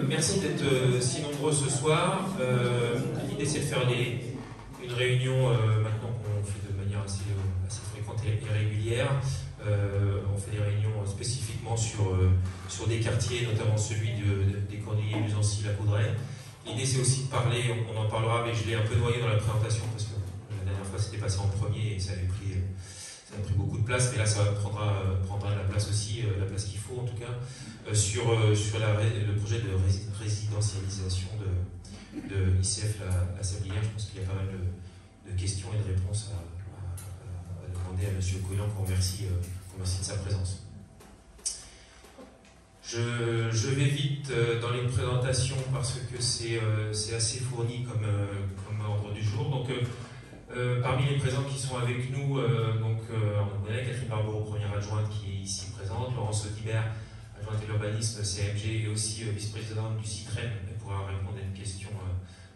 Merci d'être si nombreux ce soir. L'idée c'est de faire une réunion maintenant qu'on fait de manière assez fréquente et régulière. On fait des réunions spécifiquement sur des quartiers, notamment celui des Cornillers, Luzancy, La Coudray. L'idée c'est aussi de parler, on en parlera, mais je l'ai un peu noyé dans la présentation parce que la dernière fois c'était passé en premier et ça avait pris beaucoup de place, mais là ça prendra la place aussi, la place qu'il faut en tout cas, sur le projet de résidentialisation de ICF la Sablière. Je pense qu'il y a pas mal de questions et de réponses à demander à M. Coyan, qu'on remercie de sa présence. Je vais vite dans les présentations parce que c'est assez fourni comme ordre du jour. Donc, parmi les présents qui sont avec nous, on connaît Catherine Barbeau, première adjointe qui est ici présente, Laurence Audibert, adjointe à l'urbanisme CMG et aussi vice-présidente du CITREM, elle pourra répondre à une question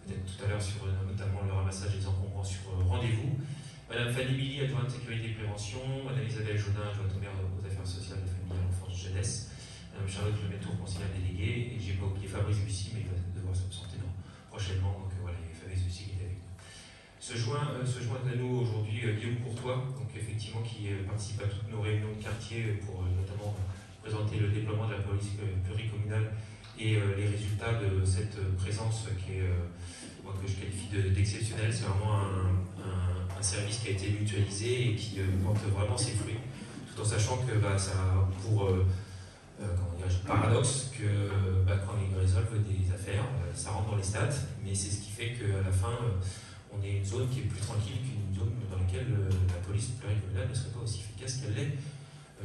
peut-être tout à l'heure sur notamment le ramassage des encombrants sur rendez-vous. Madame Fanny Billy, adjointe sécurité et prévention, Madame Isabelle Jodin, adjointe au maire aux affaires sociales, de famille, l'enfance, jeunesse, Madame Charlotte Lemétour, conseillère déléguée, et j'ai pas oublié Fabrice Bussy, mais il va devoir s'absenter prochainement, donc voilà, il y a Fabrice Bussy qui est avec nous. Se joint à nous aujourd'hui Guillaume Courtois, donc effectivement qui participe à toutes nos réunions de quartier pour notamment présenter le déploiement de la police pluricommunale et les résultats de cette présence qui est, que je qualifie d'exceptionnelle. C'est vraiment un service qui a été mutualisé et qui porte vraiment ses fruits, tout en sachant que ça a pour paradoxe que quand ils résolvent des affaires, ça rentre dans les stats, mais c'est ce qui fait qu'à la fin, on est une zone qui est plus tranquille qu'une zone dans laquelle la police pluricommunale ne serait pas aussi efficace qu'elle l'est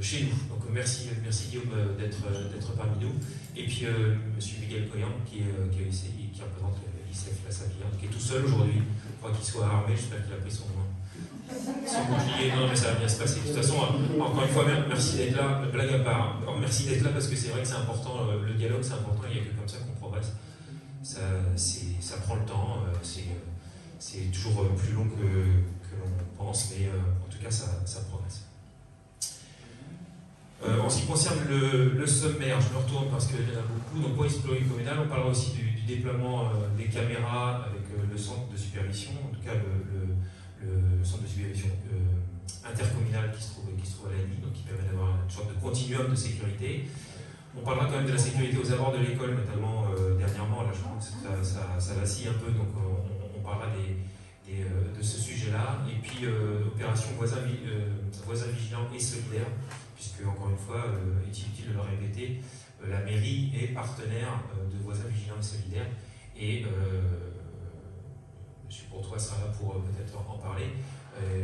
chez nous. Donc merci Guillaume d'être parmi nous. Et puis M. Miguel Coyan qui représente l'ICF La Sablière, qui est tout seul aujourd'hui. Je crois qu'il soit armé, j'espère qu'il a pris son bouclier. Non mais ça va bien se passer. De toute façon, encore une fois, merci d'être là, blague à part. Alors, merci d'être là parce que c'est vrai que c'est important, le dialogue c'est important, il n'y a que comme ça qu'on progresse. Ça prend le temps, c'est toujours plus long que l'on pense, mais en tout cas ça progresse. En ce qui concerne le sommaire, je me retourne parce qu'il y en a beaucoup. Donc, police pluricommunale, on parlera aussi du déploiement des caméras avec le centre de supervision, en tout cas le centre de supervision intercommunal qui se trouve à la ligne, donc qui permet d'avoir une sorte de continuum de sécurité. On parlera quand même de la sécurité aux abords de l'école, notamment dernièrement. Là, je crois que ça vacille un peu, donc on parlera de ce sujet-là. Et puis, opération voisin vigilant et solidaire, puisque, encore une fois, est-il utile de le répéter, la mairie est partenaire de Voisins Vigilants et Solidaires, et M. Courtois sera là pour peut-être en parler.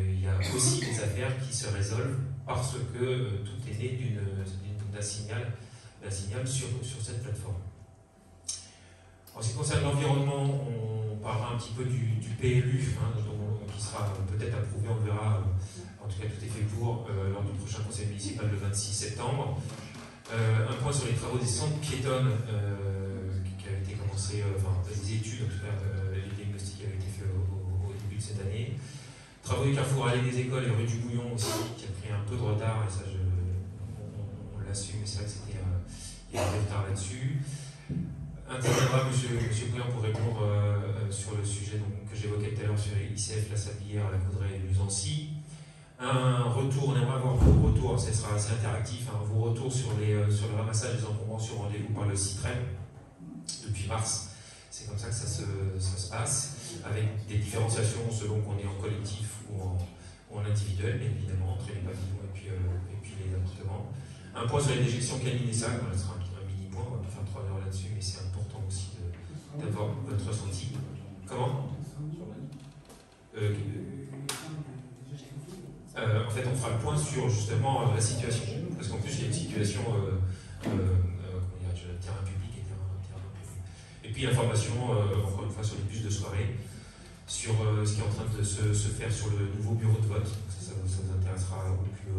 Il y a aussi des affaires qui se résolvent parce que tout est né d'un signal sur cette plateforme. En ce qui concerne l'environnement, on parlera un petit peu du PLU, qui sera peut-être approuvé, on verra. En tout cas, tout est fait pour lors du prochain conseil municipal le 26 septembre. Un point sur les travaux des centres piétonnes qui avaient été commencés, des études, en tout cas, les diagnostics avaient été faits au début de cette année. Travaux du carrefour allée des écoles et rue du Bouillon aussi, qui a pris un peu de retard, et ça, on l'assume, mais c'est vrai qu'il y a un retard là-dessus. Interviendra M. Coyan pour répondre sur le sujet que j'évoquais tout à l'heure sur ICF, La Sablière, La Coudray et Luzancy. Un retour, on aimerait avoir vos retours, ça sera assez interactif, vos retours sur le ramassage des encombrants sur rendez-vous par le CITREM depuis mars. C'est comme ça que ça se passe, avec des différenciations selon qu'on est en collectif ou en individuel, bien évidemment, entre les pavillons et puis les appartements. Un point sur les déjections canines et salles, ce sera un mini-point, on va faire 3 heures là-dessus, mais c'est important aussi d'avoir votre ressenti. Comment ? En fait, on fera le point sur justement la situation, parce qu'en plus il y a une situation terrain public et terrain non public. Et puis information, encore une fois, sur les bus de soirée, sur ce qui est en train de se faire sur le nouveau bureau de vote. Ça vous intéressera au plus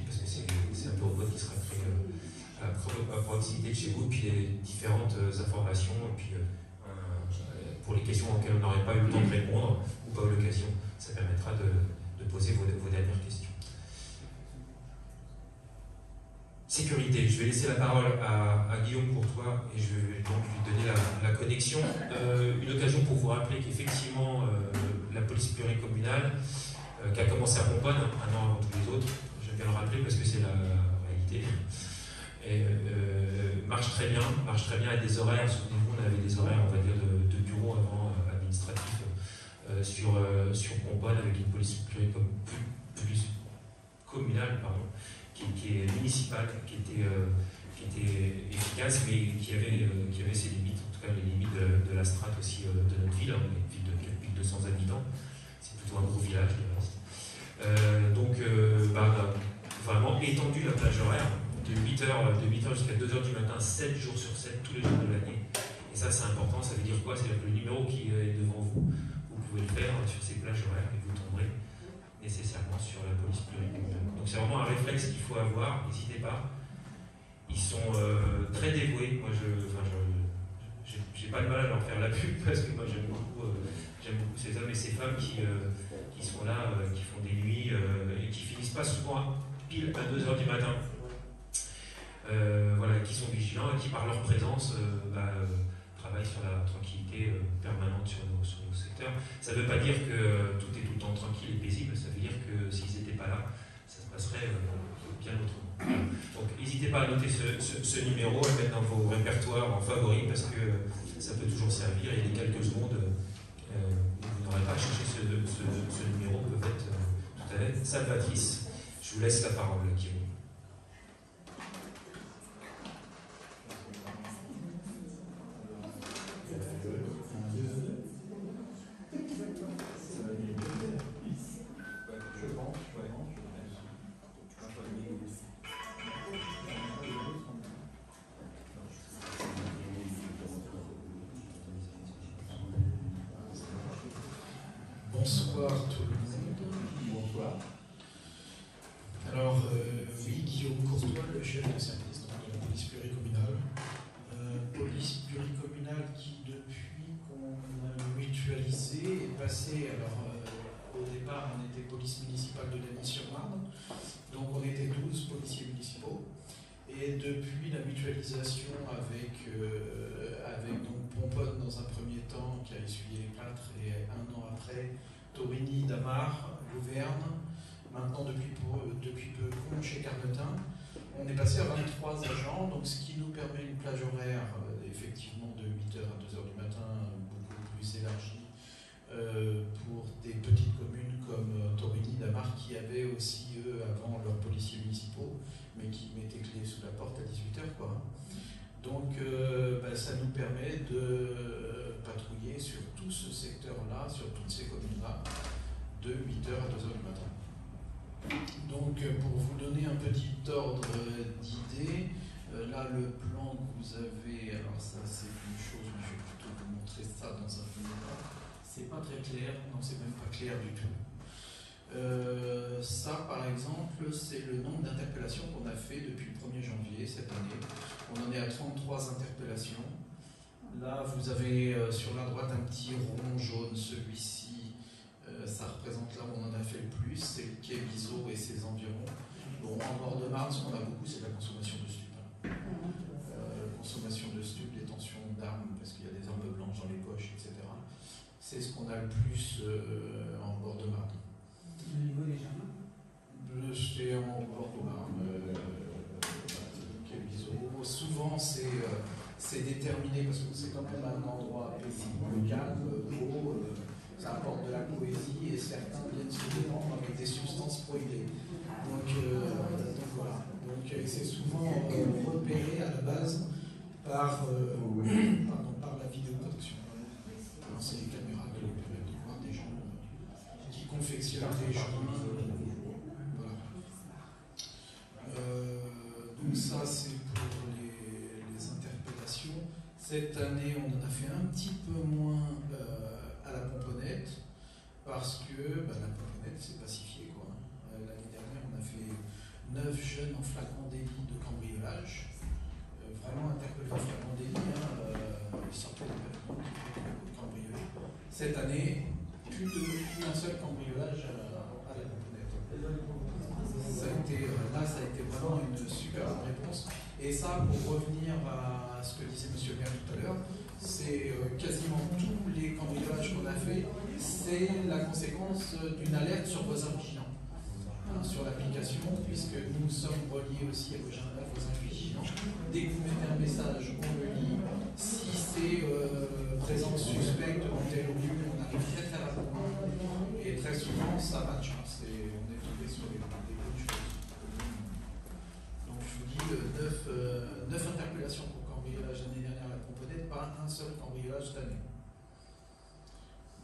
parce que c'est un bureau de vote qui sera créé à proximité de chez vous, puis les différentes informations, et puis pour les questions auxquelles on n'aurait pas eu le temps de répondre, ou pas eu l'occasion, ça permettra de poser vos dernières questions. Sécurité, je vais laisser la parole à Guillaume Courtois et je vais donc lui donner la connexion. Une occasion pour vous rappeler qu'effectivement, la police pluricommunale, qui a commencé à Pomponne, un an avant tous les autres, j'aime bien le rappeler parce que c'est la réalité, et, marche très bien à des horaires. Souvenez-vous, on avait des horaires, on va dire, de bureaux avant administratifs sur Pomponne avec une police communale, pardon, qui est municipale, qui était efficace, mais qui avait ses limites, en tout cas les limites de la strate aussi de notre ville, hein, une ville de 4200 habitants, c'est plutôt un gros village de reste. Vraiment étendu la plage horaire de 8h jusqu'à 2h du matin, 7 jours sur 7, tous les jours de l'année. Et ça, c'est important. Ça veut dire quoi? C'est-à-dire que le numéro qui est devant vous, vous pouvez le faire sur ces plages horaires et vous tomberez nécessairement sur la police pluricommunale. Donc c'est vraiment un réflexe qu'il faut avoir, n'hésitez pas. Ils sont très dévoués. Moi, j'ai pas de mal à leur faire la pub parce que moi j'aime beaucoup ces hommes et ces femmes qui sont là, qui font des nuits et qui finissent pas souvent pile à 2h du matin. Voilà, qui sont vigilants et qui par leur présence travaillent sur la tranquillité permanente sur nos secteurs. Ça ne veut pas dire que tout est tout le temps tranquille et paisible, ça veut dire que s'ils n'étaient pas là, ça se passerait bien autrement. Donc n'hésitez pas à noter ce numéro, à le mettre dans vos répertoires en favori, parce que ça peut toujours servir, et les quelques secondes où vous n'aurez pas cherché ce numéro peuvent être tout à fait salvatrices. Je vous laisse la parole, Guillaume. Bonsoir tout le monde. Bonsoir. Alors, oui, Guillaume Courtois, le chef de service de la police pluricommunale. Police pluricommunale qui, depuis qu'on a mutualisé, est passée. Alors, au départ, on était police municipale de Lagny-sur-Marne, donc on était 12 policiers municipaux. Et depuis la mutualisation avec donc Pomponne dans un premier temps, qui a essuyé les plâtres, et un an après, Torigny, Damar, Louverne, maintenant depuis peu Conches et Carnotin. On est passé à 23 agents, donc ce qui nous permet une plage horaire effectivement de 8h à 2h du matin, beaucoup plus élargie pour des petites communes comme Torigny, Damar, qui avaient aussi eux avant leurs policiers municipaux, mais qui mettaient clé sous la porte à 18h, quoi. Donc ça nous permet de patrouiller sur tout ce secteur-là, sur toutes ces communes-là, de 8h à 2h du matin. Donc pour vous donner un petit ordre d'idée, là le plan que vous avez, alors ça c'est une chose, mais je vais plutôt vous montrer ça dans un premier temps. C'est pas très clair, non c'est même pas clair du tout. Ça par exemple, c'est le nombre d'interpellations qu'on a fait depuis le 1er janvier cette année. On en est à 33 interpellations. Là, vous avez sur la droite un petit rond jaune, celui-ci, ça représente là où on en a fait le plus, c'est le quai Bizot et ses environs. Bon, en bord de Marne, ce qu'on a beaucoup, c'est la consommation de stupes. Consommation de stupes, détention d'armes, parce qu'il y a des armes blanches dans les poches, etc. C'est ce qu'on a le plus en bord de Marne. Au niveau des jardins? C'est en bord de Marne. Souvent, c'est déterminé parce que c'est quand même un endroit paisible, calme, beau, ça apporte de la poésie et certains viennent se défendre avec des substances prohibées. Donc voilà. Donc c'est souvent repéré à la base par la vidéoprotection. Alors c'est les caméras qui l'opèrent. des gens qui confectionnent des joints. Voilà. Donc ça, c'est pour les interpellations. Cette année, on en a fait un petit peu moins à la pomponnette, parce que la pomponnette s'est pacifiée, quoi. L'année dernière, on a fait 9 jeunes en flagrant délit de cambriolage. Vraiment interpellés en flagrant délit, ils sortaient de vêtements qui cambriolés. Cette année, plus d'un seul cambriolage à la pomponnette. Ça a été vraiment une super bonne réponse. Et ça, pour revenir à ce que disait M. le maire tout à l'heure, c'est quasiment tous les cambriolages qu'on a fait, c'est la conséquence d'une alerte sur voisin vigilant, sur l'application, puisque nous sommes reliés aussi à voisin vigilant. Dès que vous mettez un message, on le lit. Si c'est présence suspecte dans tel lieu, on arrive très rapidement. Et très souvent, ça match. On est tombé sur des bonnes choses. Donc je vous dis 9 interpellations pour cambriolage l'année dernière à la pomponnette, pas un seul cambriolage cette année.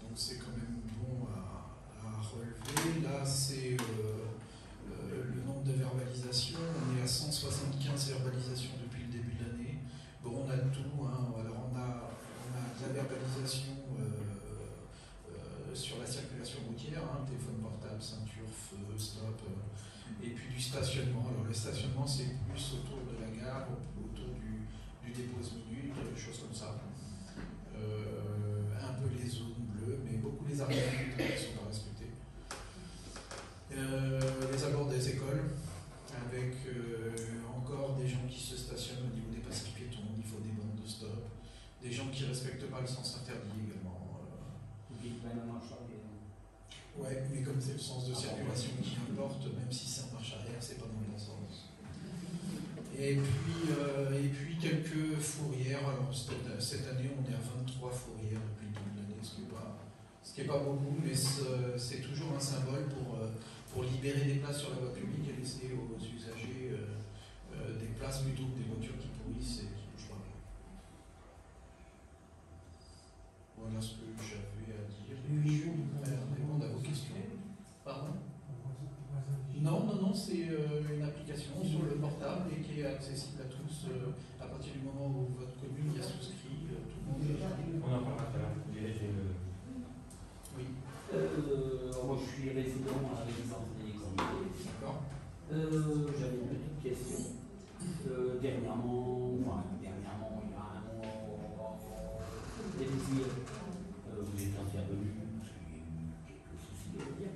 Donc c'est quand même bon à relever. Là, c'est le nombre de verbalisations. On est à 175 verbalisations depuis le début de l'année. Bon, on a tout. Alors on a de la verbalisation sur la circulation routière, téléphone portable, ceinture, feu, stop, et puis du stationnement. Alors le stationnement, c'est plus autour de la gare, autour du dépose-minute, des choses comme ça. Un peu les zones bleues, mais beaucoup les arrêts qui ne sont pas respectés. Les abords des écoles, avec encore des gens qui se stationnent au niveau des passages piétons, au niveau des bandes de stop, des gens qui ne respectent pas le sens interdit également. Ouais, mais comme c'est le sens de circulation qui importe, même si c'est en marche arrière, c'est pas dans le bon sens. Et puis quelques fourrières. Alors cette année, on est à 23 fourrières depuis le début de l'année, ce qui est pas beaucoup, mais c'est toujours un symbole pour libérer des places sur la voie publique et laisser aux usagers des places plutôt que des voitures qui pourrissent et qui ne bougent pas. Voilà ce que j'avais à dire. Je vais répondre à vos questions. Pardon ? Non, c'est une application sur le portable et qui est accessible à tous à partir du moment où votre commune y a souscrit. Tout le monde. On en parlera tout à l'heure. Oui. Moi, je suis résident à la résidence des comités. D'accord. J'avais une petite question. Dernièrement, il y a un mois, des désirs, vous êtes intervenu, parce qu'il y a eu quelques soucis de dire.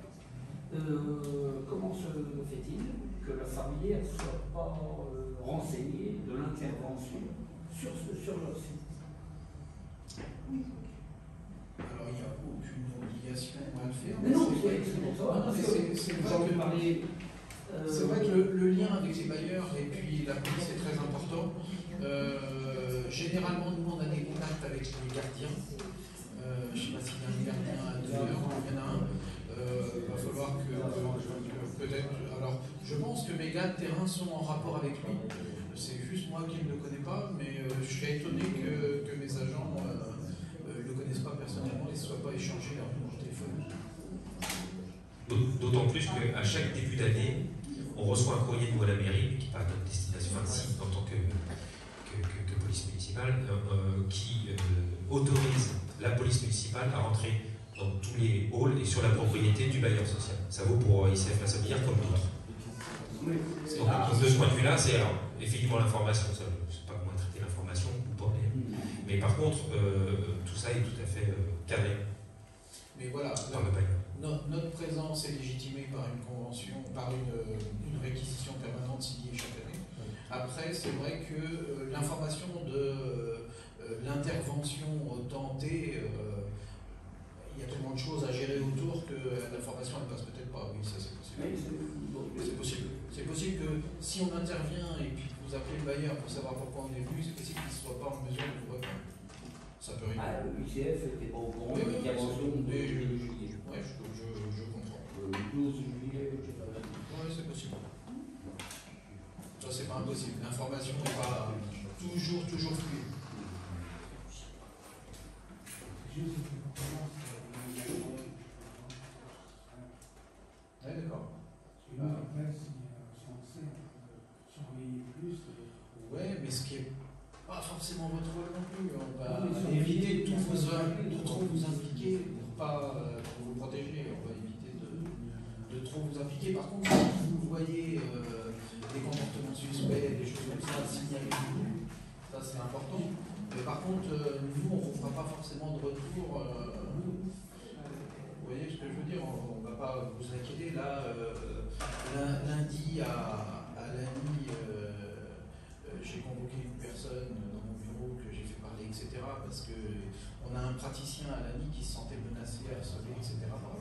Comment se fait-il que la famille ne soit pas renseignée de l'intervention sur leur site? Alors, il n'y a aucune obligation à le faire. Mais non, c'est pour ça. C'est vrai que le lien avec les bailleurs et puis la police est très important. Généralement, nous, on a des contacts avec les gardiens. Je ne sais pas s'il y a un gardien à 2 heures, il y en a un. Il va falloir que peut-être. Alors, je pense que mes gars de terrain sont en rapport avec lui. C'est juste moi qui ne le connais pas, mais je serais étonné que mes agents ne le connaissent pas personnellement et ne soient pas échangés leur numéro de téléphone. D'autant plus qu'à chaque début d'année, on reçoit un courrier de la mairie qui part de notre destination ainsi en tant que police municipale, qui autorise la police municipale à rentrer dans tous les halls et sur la propriété du bailleur social. Ça vaut pour ICF La Sablière comme d'autres. Donc de ce point de vue-là, c'est effectivement l'information. Je ne sais pas comment traiter l'information ou pas, mais par contre, tout ça est tout à fait cadré. Mais voilà, par le bailleur. Notre présence est légitimée par une convention, par une réquisition permanente signée chaque année. Après, c'est vrai que l'information de l'intervention tentée, il y a tellement de choses à gérer autour que l'information ne passe peut-être pas. Oui, ça c'est possible. C'est possible. C'est possible que si on intervient et puis que vous appelez le bailleur pour savoir pourquoi on est venu, c'est possible qu'il ne soit pas en mesure de vous répondre. Ça peut arriver. Le UCF n'était pas au courant de l'intervention de juillet. Oui, je comprends. Le 12 juillet, je sais pas. Oui, c'est possible. Ça, c'est pas impossible. L'information n'est pas toujours fluide. Juste une Ouais, d'accord. Et nous, après, si on sait, on peut surveiller plus. Ouais, mais ce qui est pas forcément votre rôle non plus. On va Oui, mais éviter de surveiller, trop vous impliquer pour vous protéger. On va éviter de trop vous impliquer. Par contre, si vous voyez des comportements suspects, des choses comme ça, signalez-nous. Ça, c'est important. Mais par contre, nous, on ne vous fera pas forcément de retour. Vous voyez ce que je veux dire? On ne va pas vous inquiéter. Là, lundi à lundi, j'ai convoqué une personne dans mon bureau que j'ai fait parler, etc. Parce qu'on a un praticien à l'ANI qui se sentait menacé, harcelé, etc. par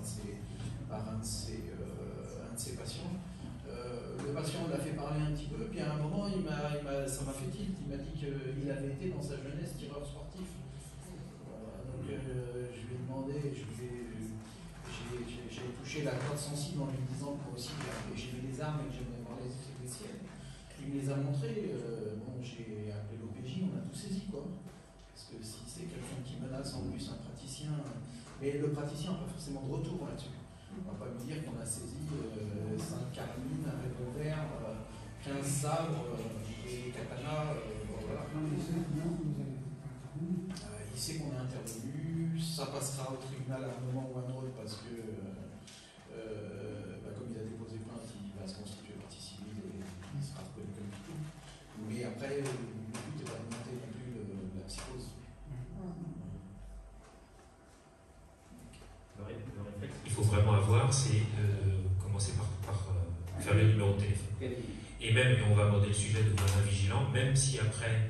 un de ses patients. Le patient l'a fait parler un petit peu, puis à un moment, ça m'a fait tilt. Il m'a dit qu'il avait été dans sa jeunesse tireur sportif. Donc je lui ai demandé, j'ai touché la corde sensible en lui disant que moi aussi j'aimais les armes et que j'aimerais voir les siennes. Il me les a montrées. Bon, j'ai appelé l'OPJ, on a tout saisi, quoi. Parce que si c'est quelqu'un qui menace en plus un praticien, mais le praticien n'a pas forcément de retour là-dessus. On ne va pas lui dire qu'on a saisi 5 carabines, un revolver, 15 sabres et katana. Voilà. Il sait qu'on est intervenu, ça passera au tribunal à un moment ou à un autre parce que, comme il a déposé plainte, il va se constituer partie civile et il sera reconnu comme victime. Mais après, le but n'est pas de monter non plus la psychose. Le réflexe qu'il faut vraiment avoir, c'est commencer par faire le numéro de téléphone. Et même, et on va aborder le sujet de voisin vigilant, même si après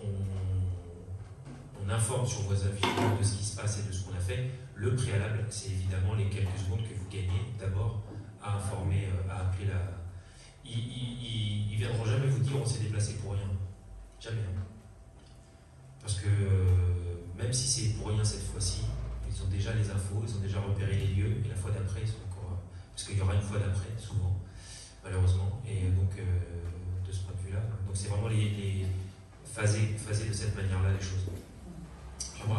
on informe sur voisin vigilant de ce qui se passe et de ce qu'on a fait, le préalable, c'est évidemment les quelques secondes que vous gagnez d'abord à informer, à appeler la... Ils ne viendront jamais vous dire on s'est déplacé pour rien. Jamais. Parce que même si c'est pour rien cette fois-ci, ils ont déjà les infos, ils ont déjà repéré les lieux, et la fois d'après, ils sont encore... Parce qu'il y aura une fois d'après, souvent, malheureusement. Et donc, de ce point de vue-là, donc c'est vraiment les phaser de cette manière-là les choses. On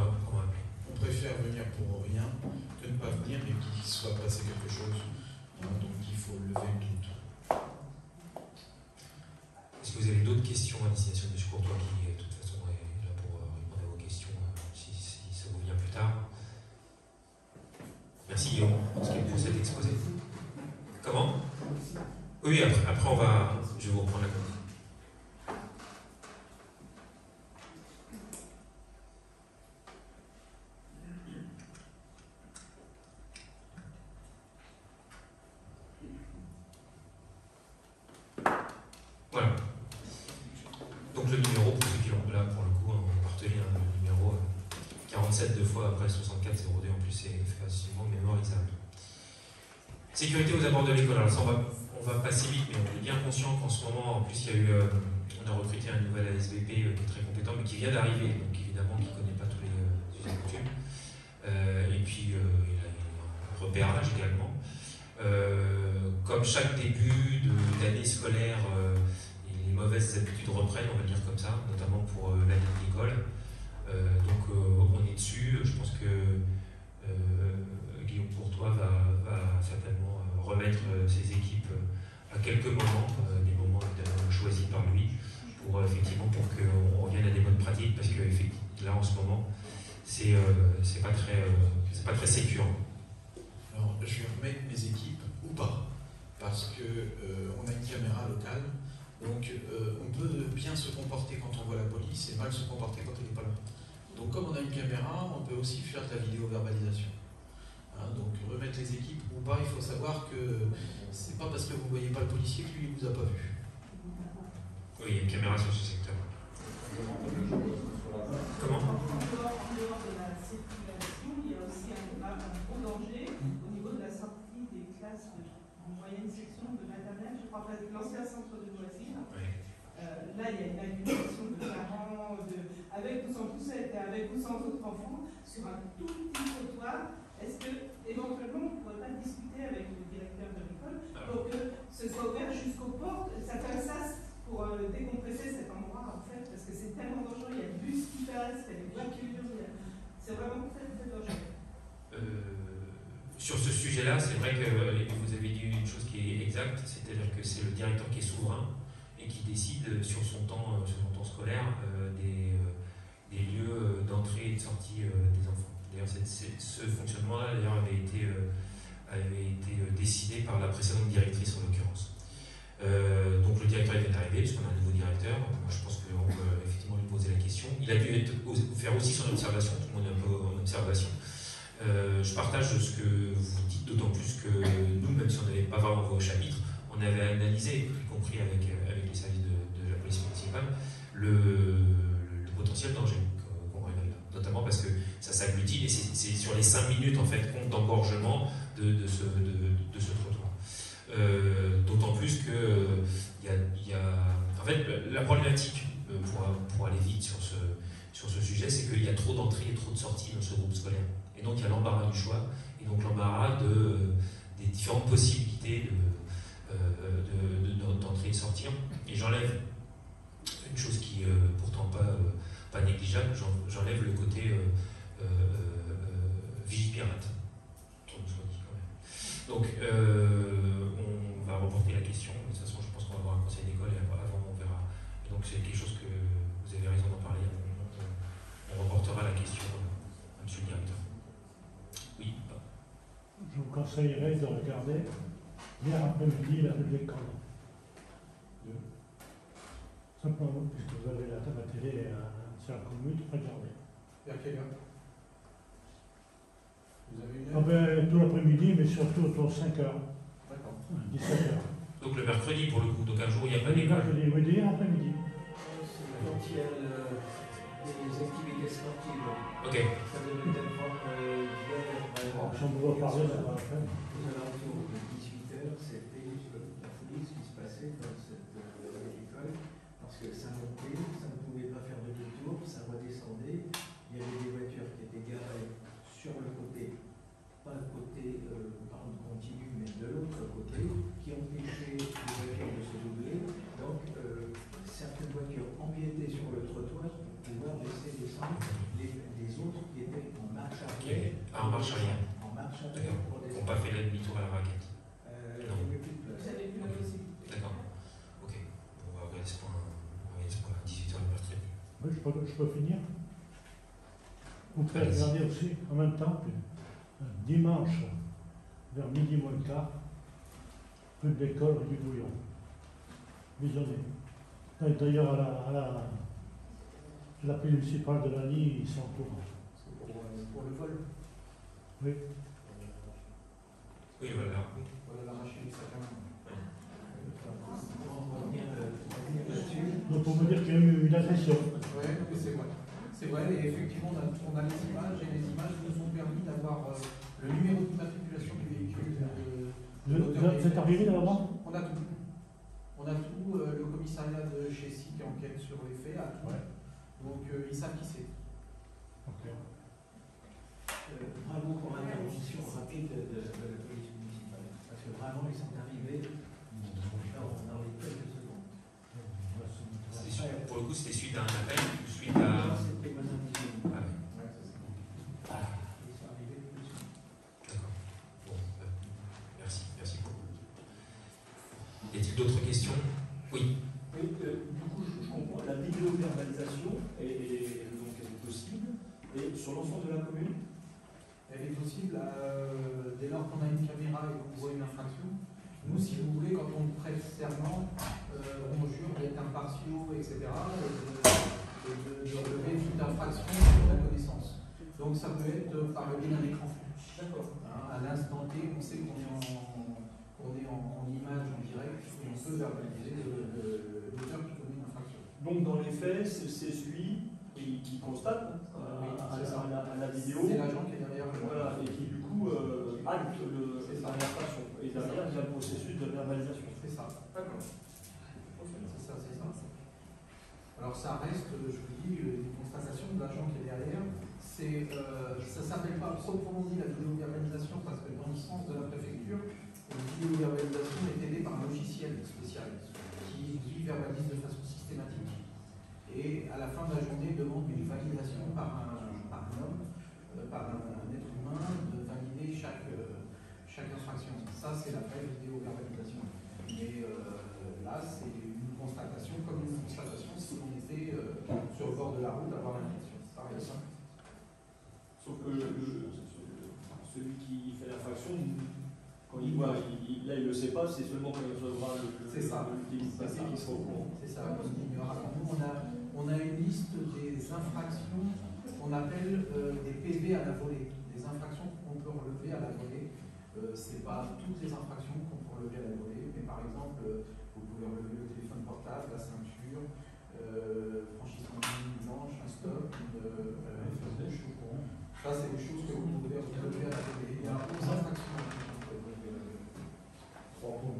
préfère venir pour rien que ne pas venir et qu'il soit passé quelque chose. Donc il faut lever le doute. Est-ce que vous avez d'autres questions à destination de M. Courtois qui, de toute façon, est là pour répondre à vos questions si ça vous vient plus tard? Merci Guillaume pour cet exposé. Comment? Oui, après je vais vous reprendre la conduite. Voilà. Donc le numéro, pour ceux qui l'ont là, pour le coup, on va retenir le numéro 47 deux fois après 6402, en plus c'est facilement mémorisable. Sécurité aux abords de l'école. Alors ça, on va passer vite, mais on est bien conscient qu'en ce moment, en plus, il y a eu, on a recruté un nouvel ASVP qui est très compétent, mais qui vient d'arriver, donc évidemment, qui ne connaît pas tous les us et coutumes. Et puis, il a un repérage également. Comme chaque début d'année scolaire, les mauvaises habitudes reprennent, on va dire comme ça, notamment pour l'année de l'école. Donc on est dessus. Je pense que Guillaume Courtois va certainement remettre ses équipes à quelques moments, des moments évidemment choisis par lui, pour qu'on revienne à des bonnes pratiques, parce que là en ce moment, c'est pas très sécure. Alors je vais remettre mes équipes ou pas, parce que on a une caméra locale, donc on peut bien se comporter quand on voit la police et mal se comporter quand elle n'est pas là. Donc comme on a une caméra, on peut aussi faire de la vidéo-verbalisation. Donc remettre les équipes ou pas, il faut savoir que c'est pas parce que vous ne voyez pas le policier que lui il vous a pas vu. Oui, il y a une caméra sur ce secteur. Comment? En dehors de la circulation, il y a aussi un gros danger au niveau de la sortie des classes de moyenne section de maternelle, je crois, l'ancien centre de loisirs. Oui. Là, il y a une accumulation de parents, avec ou sans poussette, avec ou sans autres enfants, sur un tout petit trottoir. Est-ce que, éventuellement, on ne pourrait pas discuter avec le directeur de l'école pour que ce soit ouvert jusqu'aux portes? Ça fait un sas pour décompresser cet endroit, en fait, parce que c'est tellement dangereux. Il y a le bus qui passe, il y a des voitures, c'est vraiment très, très dangereux. Sur ce sujet-là, c'est vrai que vous avez dit une décide sur son temps scolaire des lieux d'entrée et de sortie des enfants. D'ailleurs, ce fonctionnement-là avait été décidé par la précédente directrice en l'occurrence. Donc le directeur vient d'arriver, puisqu'on a un nouveau directeur. Moi, je pense qu'on peut effectivement lui poser la question. Il a dû faire aussi son observation, tout le monde est un peu en observation. Je partage ce que vous dites, d'autant plus que nous, même si on n'avait pas vraiment vos chapitres, on avait analysé, y compris avec les services de la police municipale, le potentiel danger qu'on révèle, notamment parce que ça s'agglutine et c'est sur les 5 minutes en fait compte d'engorgement de ce trottoir. D'autant plus que en fait, la problématique pour aller vite sur ce sujet, c'est qu'il y a trop d'entrées et trop de sorties dans ce groupe scolaire. Et donc il y a l'embarras du choix, et donc l'embarras des différentes possibilités d'entrer et de sortir. Et j'enlève une chose qui est pourtant pas négligeable, j'enlève le côté vigipirate. Donc on va reporter la question, de toute façon je pense qu'on va avoir un conseil d'école et avant on verra. Et donc c'est quelque chose que vous avez raison d'en parler, on reportera la question à monsieur le directeur. Oui. Je vous conseillerais de regarder hier après-midi la rue de l'école. Simplement, puisque vous avez la télé sur la commune, regardez. Vers quelle heure? Vous avez une Ah ben, tout l'après-midi, mais surtout autour de 5 heures. D'accord. 17 heures. Donc le mercredi pour le coup, donc un jour il n'y a pas d'école. Oui, hier après-midi. Quand il y a des activités sportives, Ok. ça devait être vers Si on pouvait parler, ça va faire. aux alentours de 18h, c'était la folie ce qui se passait dans cette école, parce que ça montait, ça ne pouvait pas faire de détour, ça redescendait, il y avait des voitures qui étaient garées sur le côté, pas le côté continu, mais de l'autre côté, qui empêchaient les voitures de se doubler. Donc, certaines voitures empiétaient sur le trottoir pour pouvoir laisser descendre les autres qui étaient en marche arrière. En marche arrière. En marche arrière pour Ils n'ont pas fait la demi-tour à la raquette. Il n'y avait plus de place. Vous n'avez plus la possibilité. D'accord. Ok. On va regarder ce point à 18h le mercredi. Oui, je peux finir. Vous pouvez regarder aussi en même temps, dimanche, vers midi moins le quart, rue de l'école, rue du Bouillon. Visionnez. D'ailleurs, à la police municipale de Lagny, ils sont au courant. C'est pour le vol. Oui. Oui, voilà. Voilà la machine, ça quand même. On revient là-dessus. Donc, pour vous dire qu'il y a eu une agression. Oui, c'est vrai. C'est vrai, et effectivement, on a les images, et les images nous ont permis d'avoir le numéro d'immatriculation du véhicule. Vous êtes arrivé là-bas? On a tout. On a tout. Le commissariat de Chessy qui enquête sur les faits a tout. Ouais. Donc, ils savent qui c'est. Ok. Bravo pour l'intervention rapide de la police municipale. Parce que vraiment, ils sont arrivés dans les quelques secondes. Pour le coup, c'était suite à un appel ou suite à. C'était Madame Dijon. Ah oui. Ouais, c'est ça. Ils sont arrivés tout de suite. D'accord. Bon, merci beaucoup. Y a-t-il d'autres questions? Oui. Oui, du coup, je comprends. La vidéo-verbalisation donc, elle est possible et sur l'ensemble de la commune. Elle est possible dès lors qu'on a une caméra et qu'on voit une infraction. Nous, si vous voulez, quand on prête serment, on jure d'être impartiaux, etc. et de relever toute infraction sur la connaissance. Donc ça peut être par le biais d'un écran. D'accord. À l'instant T, on sait qu'on est en image, en direct, et on peut verbaliser l'auteur qui commet une infraction. Donc, dans les faits, c'est celui qui constate à la vidéo. C'est l'agent qui est derrière. Voilà, et qui du coup acte l'infraction. Et derrière, il y a le processus de verbalisation. C'est ça. D'accord. C'est ça. Alors ça reste, je vous dis, une constatation de l'agent qui est derrière. Ça ne s'appelle pas proprement dit la vidéo-verbalisation parce que dans le sens de la préfecture, la vidéo-verbalisation est aidée par un logiciel spécial qui lui verbalise de façon systématique. Et à la fin de la journée, demande une validation par un homme, par un être humain, de valider chaque infraction. Ça, c'est la vraie vidéo-verbalisation. Mais là, c'est une constatation, comme une constatation si on était sur le bord de la route à voir l'infraction. C'est pareil ça. Sauf que celui qui fait l'infraction, quand il voit, là il ne le sait pas, c'est seulement quand il recevra c'est ça. Papier qui sera au courant. C'est ça, nous on a une liste des infractions qu'on appelle des PV à la volée, des infractions qu'on peut relever à la volée. C'est pas toutes les infractions qu'on peut relever à la volée, mais par exemple, vous pouvez relever le téléphone portable, la ceinture, franchissement de ligne blanche, un stop, ça c'est des choses que vous pouvez relever à la volée. Il y a 11 infractions qu'on peut relever à la volée. 3 points.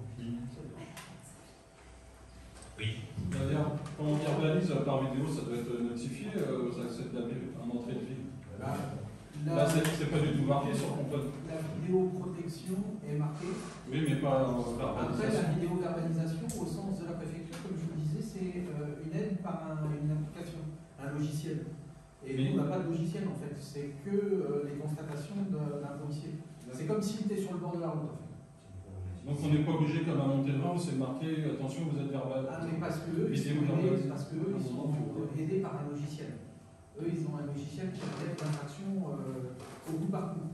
Oui. D'ailleurs, quand on verbalise par vidéo, ça doit être notifié, ça accède à une entrée de vie. Là, c'est pas du tout marqué sur Compton. La vidéoprotection est marquée. Oui, mais pas en verbalisation. Après, la vidéo-verbalisation, au sens de la préfecture, comme je vous le disais, c'est une aide par une application, un logiciel. Et nous, on n'a pas de logiciel en fait, c'est que les constatations d'un policier. C'est comme s'il était sur le bord de la route en fait. Donc on n'est pas obligé comme à Montélimar où c'est marqué attention vous êtes verbal. Ah mais parce que eux, ils sont aidés par un logiciel. Eux ils ont un logiciel qui traite l'infraction au coup par coup.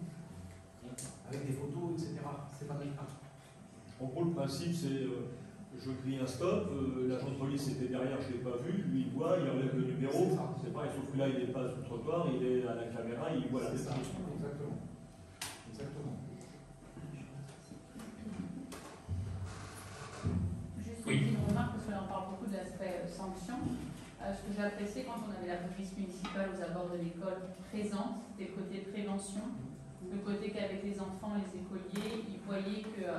Avec des photos, etc. C'est pas notre part. En gros le principe c'est je crie un stop, l'agent de police était derrière, je ne l'ai pas vu, lui il voit, il enlève le numéro, c'est pareil, sauf que là il n'est pas sur le trottoir, il est à la caméra, il voit la personne. Exactement. Exactement. Juste une petite remarque, parce que là on parle beaucoup de l'aspect sanction. Ce que j'ai apprécié quand on avait la police municipale aux abords de l'école présente, c'était le côté prévention, le côté qu'avec les enfants, les écoliers, ils voyaient que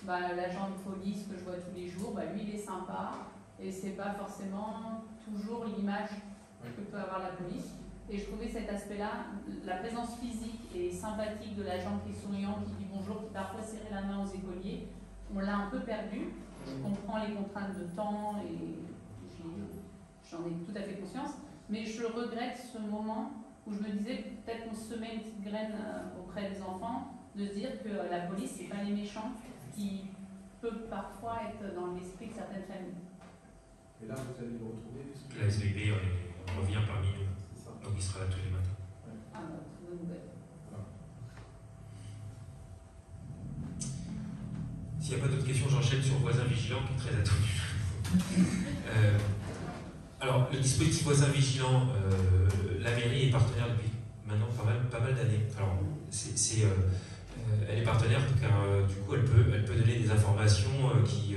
l'agent de police que je vois tous les jours, lui il est sympa, et c'est pas forcément toujours l'image que peut avoir la police. Et je trouvais cet aspect-là, la présence physique et sympathique de l'agent qui est souriant, qui dit bonjour, qui parfois serrait la main aux écoliers, on l'a un peu perdu. Je comprends les contraintes de temps et j'en ai tout à fait conscience, mais je regrette ce moment où je me disais peut-être qu'on se met une petite graine auprès des enfants, de se dire que la police, c'est pas les méchants, qui peut parfois être dans l'esprit de certaines familles. Et là, vous allez le retrouver. La SVP revient parmi nous, donc il sera là tous les matins. Ah bah, très bonne nouvelle. S'il n'y a pas d'autres questions, j'enchaîne sur voisin vigilant qui est très attendu. Alors, le dispositif voisin vigilant, la mairie est partenaire depuis maintenant pas mal d'années. Alors, elle est partenaire car du coup, elle peut donner des informations qui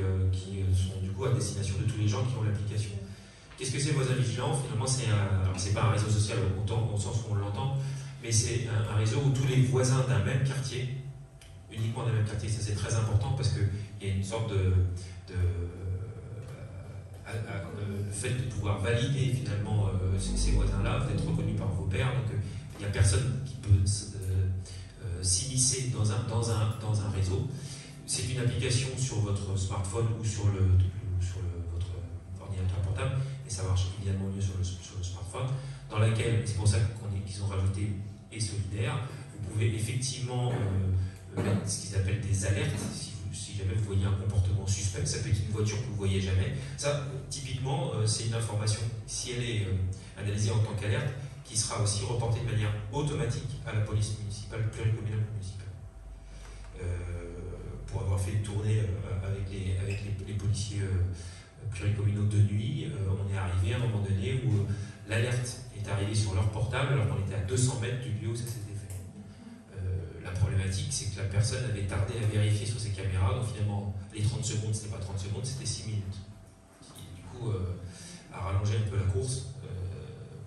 sont du coup à destination de tous les gens qui ont l'application. Qu'est-ce que c'est voisin vigilant? Finalement, c'est pas un réseau social au sens où on l'entend, mais c'est un réseau où tous les voisins d'un même quartier, uniquement d'un même quartier, ça c'est très important parce qu'il y a une sorte le fait de pouvoir valider finalement ces voisins-là, vous êtes reconnus par vos pairs, donc il n'y a personne qui peut s'immiscer dans un réseau. C'est une application sur votre smartphone ou sur votre ordinateur portable, et ça marche évidemment mieux sur le smartphone, dans laquelle, c'est pour ça qu'ils ont rajouté et solidaire, vous pouvez effectivement mettre ce qu'ils appellent des alertes, si jamais vous voyez un comportement suspect, ça peut être une voiture que vous ne voyez jamais. Ça, typiquement, c'est une information, si elle est analysée en tant qu'alerte, qui sera aussi reportée de manière automatique à la police municipale, pluricommunale municipale. Pour avoir fait tourner avec les policiers pluricommunaux de nuit, on est arrivé à un moment donné où l'alerte est arrivée sur leur portable alors qu'on était à 200 mètres du lieu où ça s'était fait. La problématique, c'est que la personne avait tardé à vérifier sur ses caméras, donc finalement, les 30 secondes, c'était pas 30 secondes, c'était 6 minutes. Qui, du coup, a rallongé un peu la course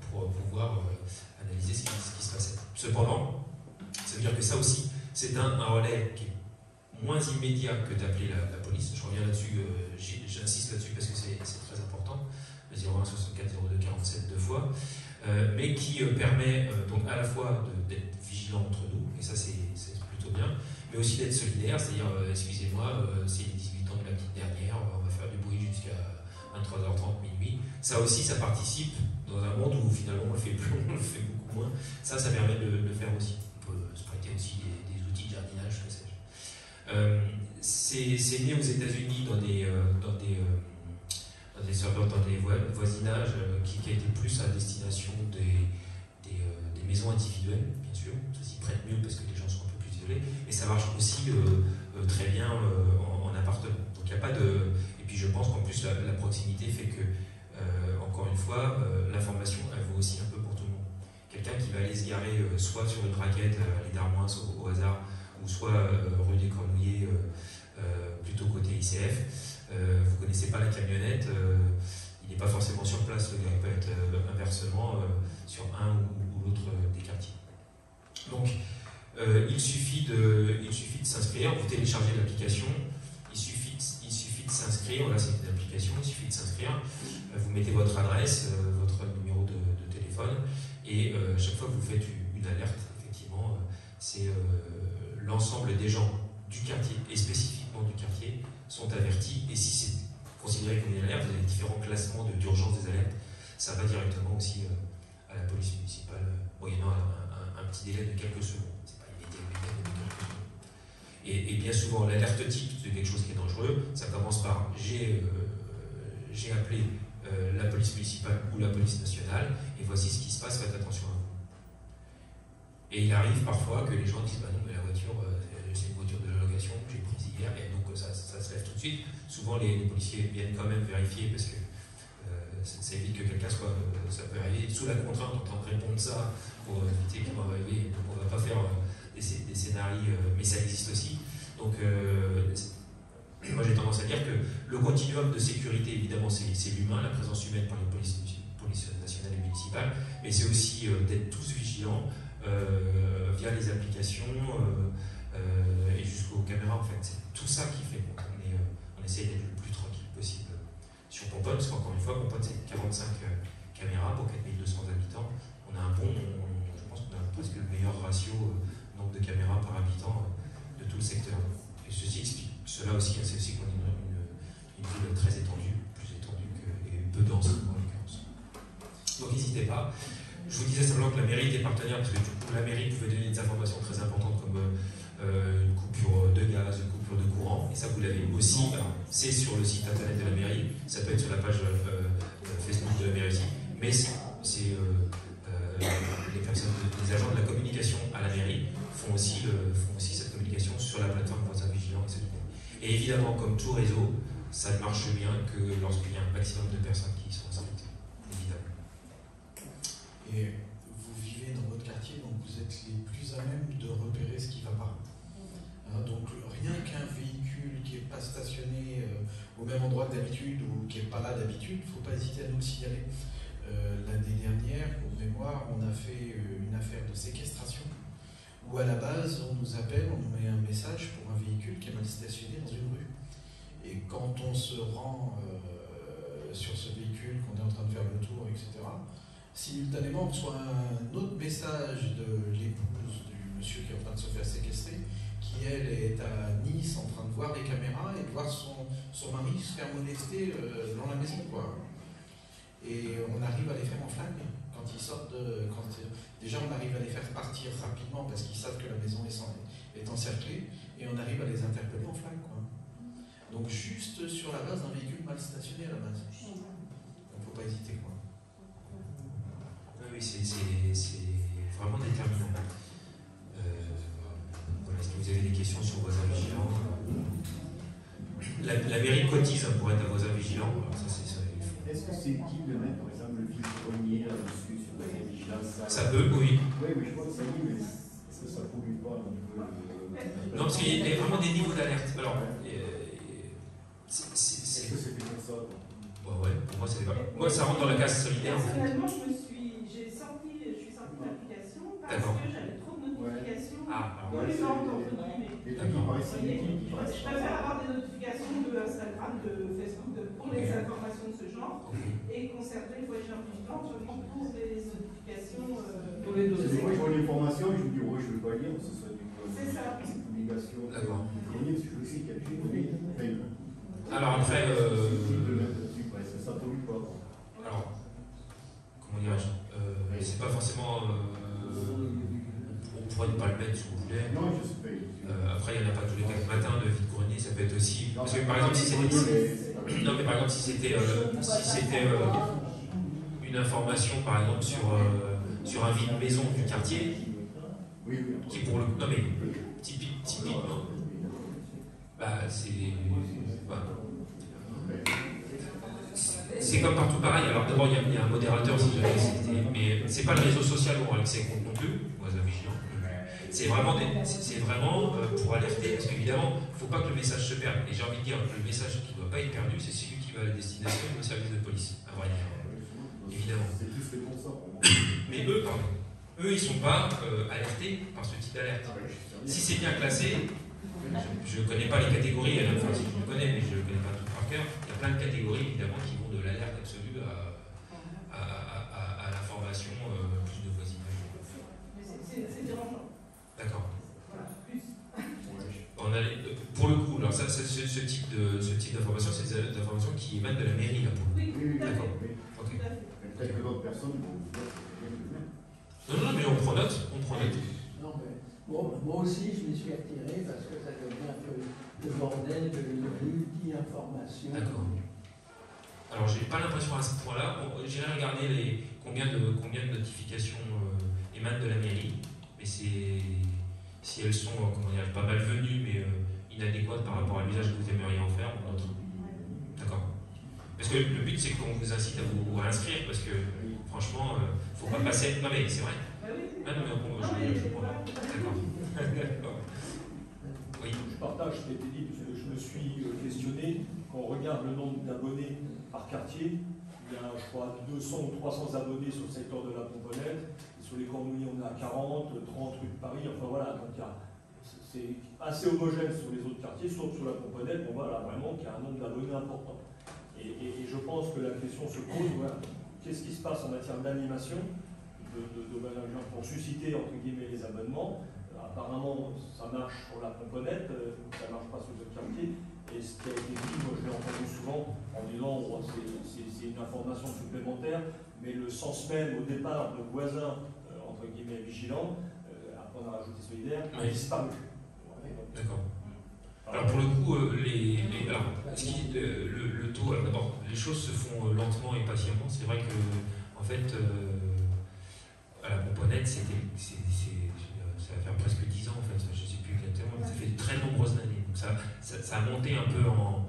pour pouvoir analyser ce qui se passait. Cependant, ça veut dire que ça aussi, c'est un relais qui est moins immédiat que d'appeler la police. Je reviens là-dessus, j'insiste là-dessus parce que c'est très important. Le 01 64 02 47 deux fois. Mais qui permet donc à la fois d'être vigilant entre nous, et ça c'est plutôt bien, mais aussi d'être solidaire, c'est-à-dire, excusez-moi, c'est les 18 ans de la petite dernière, on va faire du bruit jusqu'à 23h30, minuit. Ça aussi, ça participe dans un monde où finalement on le fait plus, on le fait beaucoup moins. Ça permet de le faire aussi. On peut se prêter aussi des outils de jardinage, que sais-je. C'est né aux États-Unis dans des dans des voisinages qui étaient plus à destination des maisons individuelles, bien sûr. Ça s'y prête mieux parce que les gens sont un peu plus isolés. Et ça marche aussi très bien en appartement. Donc il n'y a pas de... Et puis je pense qu'en plus la proximité fait que, encore une fois, l'information, elle vaut aussi un peu pour tout le monde. Quelqu'un qui va aller se garer soit sur une raquette à l'île d'Armoins au hasard, ou soit rue des Cornouillers, plutôt côté ICF, vous ne connaissez pas la camionnette, il n'est pas forcément sur place, le gars peut être inversement sur un ou l'autre des quartiers. Donc il suffit de s'inscrire, vous téléchargez l'application, il suffit de s'inscrire, là c'est une application, il suffit de s'inscrire, vous mettez votre adresse, votre numéro de téléphone, et chaque fois que vous faites une alerte, effectivement, c'est l'ensemble des gens du quartier, et spécifiquement du quartier, sont avertis, et si c'est considéré comme une alerte, vous avez différents classements d'urgence des alertes, ça va directement aussi à la police municipale, moyennant un petit délai de quelques secondes. C'est pas immédiat, mais quelques secondes. Et bien souvent, l'alerte type de quelque chose qui est dangereux, ça commence par j'ai appelé la police municipale ou la police nationale, et voici ce qui se passe, faites attention à vous. Et il arrive parfois que les gens disent bah non, mais la voiture, c'est une voiture de location que j'ai prise hier, et donc ça se lève tout de suite. Souvent, les policiers viennent quand même vérifier parce que ça évite que quelqu'un soit. Ça peut arriver sous la contrainte en train de répondre ça pour éviter qu'il va arriver. Donc, on ne va pas faire des scénarios, mais ça existe aussi. Donc, moi j'ai tendance à dire que le continuum de sécurité, évidemment, c'est l'humain, la présence humaine par les polices nationales et municipales, mais c'est aussi d'être tous vigilants via les applications et jusqu'aux caméras, en fait. C'est tout ça qui fait qu'on essaie d'être le plus tranquille possible sur Pomponne, parce qu'encore une fois, Pomponne c'est 45 caméras pour 4200 habitants. On a je pense qu'on a presque le meilleur ratio nombre de caméras par habitant de tout le secteur. Et ceci explique cela aussi, c'est aussi qu'on est une ville très étendue, plus étendue et peu dense en l'occurrence. Donc n'hésitez pas. Je vous disais simplement que la mairie était partenaire, parce que du coup la mairie pouvait donner des informations très importantes comme une coupure de gaz, une coupure de courant, et ça vous l'avez aussi, c'est sur le site internet de la mairie, ça peut être sur la page Facebook de la mairie aussi, mais c'est les personnes, les agents de la communication à la mairie font aussi cette communication sur la plateforme Voisins Vigilants, etc. Et évidemment, comme tout réseau, ça ne marche bien que lorsqu'il y a un maximum de personnes qui y sont inscrites, évidemment. Et vous vivez dans votre quartier, donc vous êtes les plus à même de repérer ce qui va pas. Donc rien qu'un véhicule qui n'est pas stationné au même endroit que d'habitude ou qui n'est pas là d'habitude, il ne faut pas hésiter à nous le signaler. L'année dernière, pour mémoire, on a fait une affaire de séquestration où à la base on nous appelle, on nous met un message pour un véhicule qui est mal stationné dans une rue. Et quand on se rend sur ce véhicule, qu'on est en train de faire le tour, etc., simultanément on reçoit un autre message de l'épouse du monsieur qui est en train de se faire séquestrer, qui elle est à Nice en train de voir les caméras et de voir son mari se faire molester dans la maison, quoi. Et on arrive à les faire en flingue quand ils sortent déjà on arrive à les faire partir rapidement parce qu'ils savent que la maison est encerclée, et on arrive à les interpeller en flingue, quoi. Donc juste sur la base d'un véhicule mal stationné à la base. Donc il ne faut pas hésiter, quoi. Oui, c'est vraiment déterminant. Voilà, est-ce que vous avez des questions sur Voisins Vigilants? La mairie cotise pour être à Voisins Vigilants. Est-ce que c'est utile de mettre, par exemple, le filtre là-dessus sur Voisins Vigilants? Ça peut, oui. Oui, je crois que ça y est, mais est-ce que ça ne pollue pas un peu Non, parce qu'il y a vraiment des niveaux d'alerte. Alors, est-ce que c'est comme ça? Ouais, pour moi, c'est pas. Moi, ça rentre dans la case solidaire. Personnellement, je suis sortie de l'application parce que j'avais trop de notifications polluantes, entre guillemets. Je préfère avoir des notifications de Instagram, de Facebook, pour les informations de ce genre, et conserver le voyageur vigilant seulement pour les notifications. Pour les dossiers. Moi, je vois l'information et je me dis, ouais, je ne vais pas lire, ce serait c'est ça. une publication. D'accord. Je sais qu'il y a plus de. Alors après, ça pollue pas. Alors, comment dirais-je, c'est pas forcément. On pourrait ne pas le mettre si vous voulez. Non, je sais pas. Après, il n'y en a pas tous les 4 matins de vide-grenier, ça peut être aussi. Parce que par exemple, si c'est des. Non, mais par exemple, si c'était une information, par exemple, sur un vide maison du quartier, qui pour le coup, non mais typiquement, bah c'est comme partout pareil. Alors d'abord, il y a un modérateur, si jamais mais c'est pas le réseau social où on a accès compte non plus, voisin vigilant. C'est vraiment pour alerter, parce qu'évidemment, il ne faut pas que le message se perde. Et j'ai envie de dire que le message qui ne doit pas être perdu, c'est celui qui va à la destination de nos services de police, à vrai dire. Évidemment. Mais eux, ils ne sont pas alertés par ce type d'alerte. Si c'est bien classé, je ne connais pas les catégories, enfin si je le connais, mais je ne le connais pas tout par cœur, il y a plein de catégories évidemment qui vont de l'alerte absolue à l'information plus de voisinage. C'est dérangeant. D'accord. Voilà, plus. Pour le coup, alors ça, ce type d'information, c'est des informations qui émanent de la mairie là pour le coup. Oui, d'accord. Ok. Peut-être que d'autres personnes vont Non, mais on prend note. Non, mais moi aussi, je m'y suis retiré parce que ça devient un peu le bordel de multi-information. D'accord. Alors, j'ai pas l'impression à ce point-là. J'irai regarder combien de notifications émanent de la mairie, mais si elles sont pas malvenues, mais inadéquates par rapport à l'usage que vous aimeriez en faire ou autre. D'accord. Parce que le but, c'est qu'on vous incite à vous inscrire, parce que franchement, faut pas passer. Non, mais c'est vrai. Je comprends. D'accord. Oui. Je partage ce qui a été dit, parce que je me suis questionné. Quand on regarde le nombre d'abonnés par quartier, il y a, je crois, 200 ou 300 abonnés sur le secteur de la Pomponnette. Sur les Cornouilles, on est à 40, 30 rue de Paris. Enfin voilà, donc c'est assez homogène sur les autres quartiers, sauf sur la Pomponnette. On voit là vraiment qu'il y a un nombre d'abonnés important. Et je pense que la question se pose, voilà, qu'est-ce qui se passe en matière d'animation pour susciter entre guillemets les abonnements. Apparemment, ça marche sur la Pomponnette, ça ne marche pas sur les autres quartiers. Et ce qui a été dit, moi je l'ai entendu souvent en disant oh, c'est une information supplémentaire, mais le sens même au départ de voisins entre guillemets vigilants, après on a rajouté solidaire, a disparu. D'accord. Alors pour le coup, le taux, alors d'abord, les choses se font lentement et patiemment. C'est vrai que en fait, à la Pomponnette, ça va faire presque 10 ans en fait, je ne sais plus exactement, mais ça fait de très nombreuses années. Donc ça a monté un peu en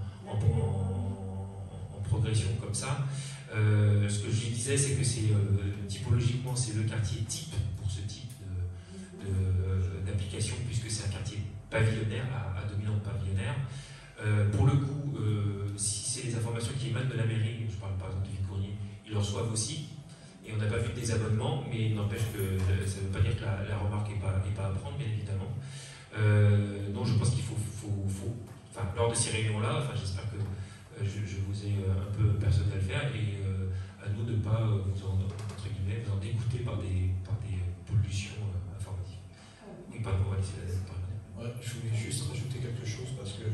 progression comme ça. Ce que je disais, c'est que typologiquement, c'est le quartier type pour ce type d'application, puisque c'est un quartier pavillonnaire, à dominante pavillonnaire. Pour le coup, si c'est les informations qui émanent de la mairie, je parle par exemple de Vicournier, ils le reçoivent aussi. Et on n'a pas vu de désabonnement, mais il n'empêche que ça ne veut pas dire que la remarque n'est pas à prendre, bien évidemment. Donc je pense qu'il faut enfin, lors de ces réunions-là, enfin, j'espère que je vous ai un peu persuadé à le faire, et à nous de ne pas vous en dégoûter par des pollutions informatiques. Oui, pardon, on va laisser la parole. Ouais, je voulais juste rajouter quelque chose parce que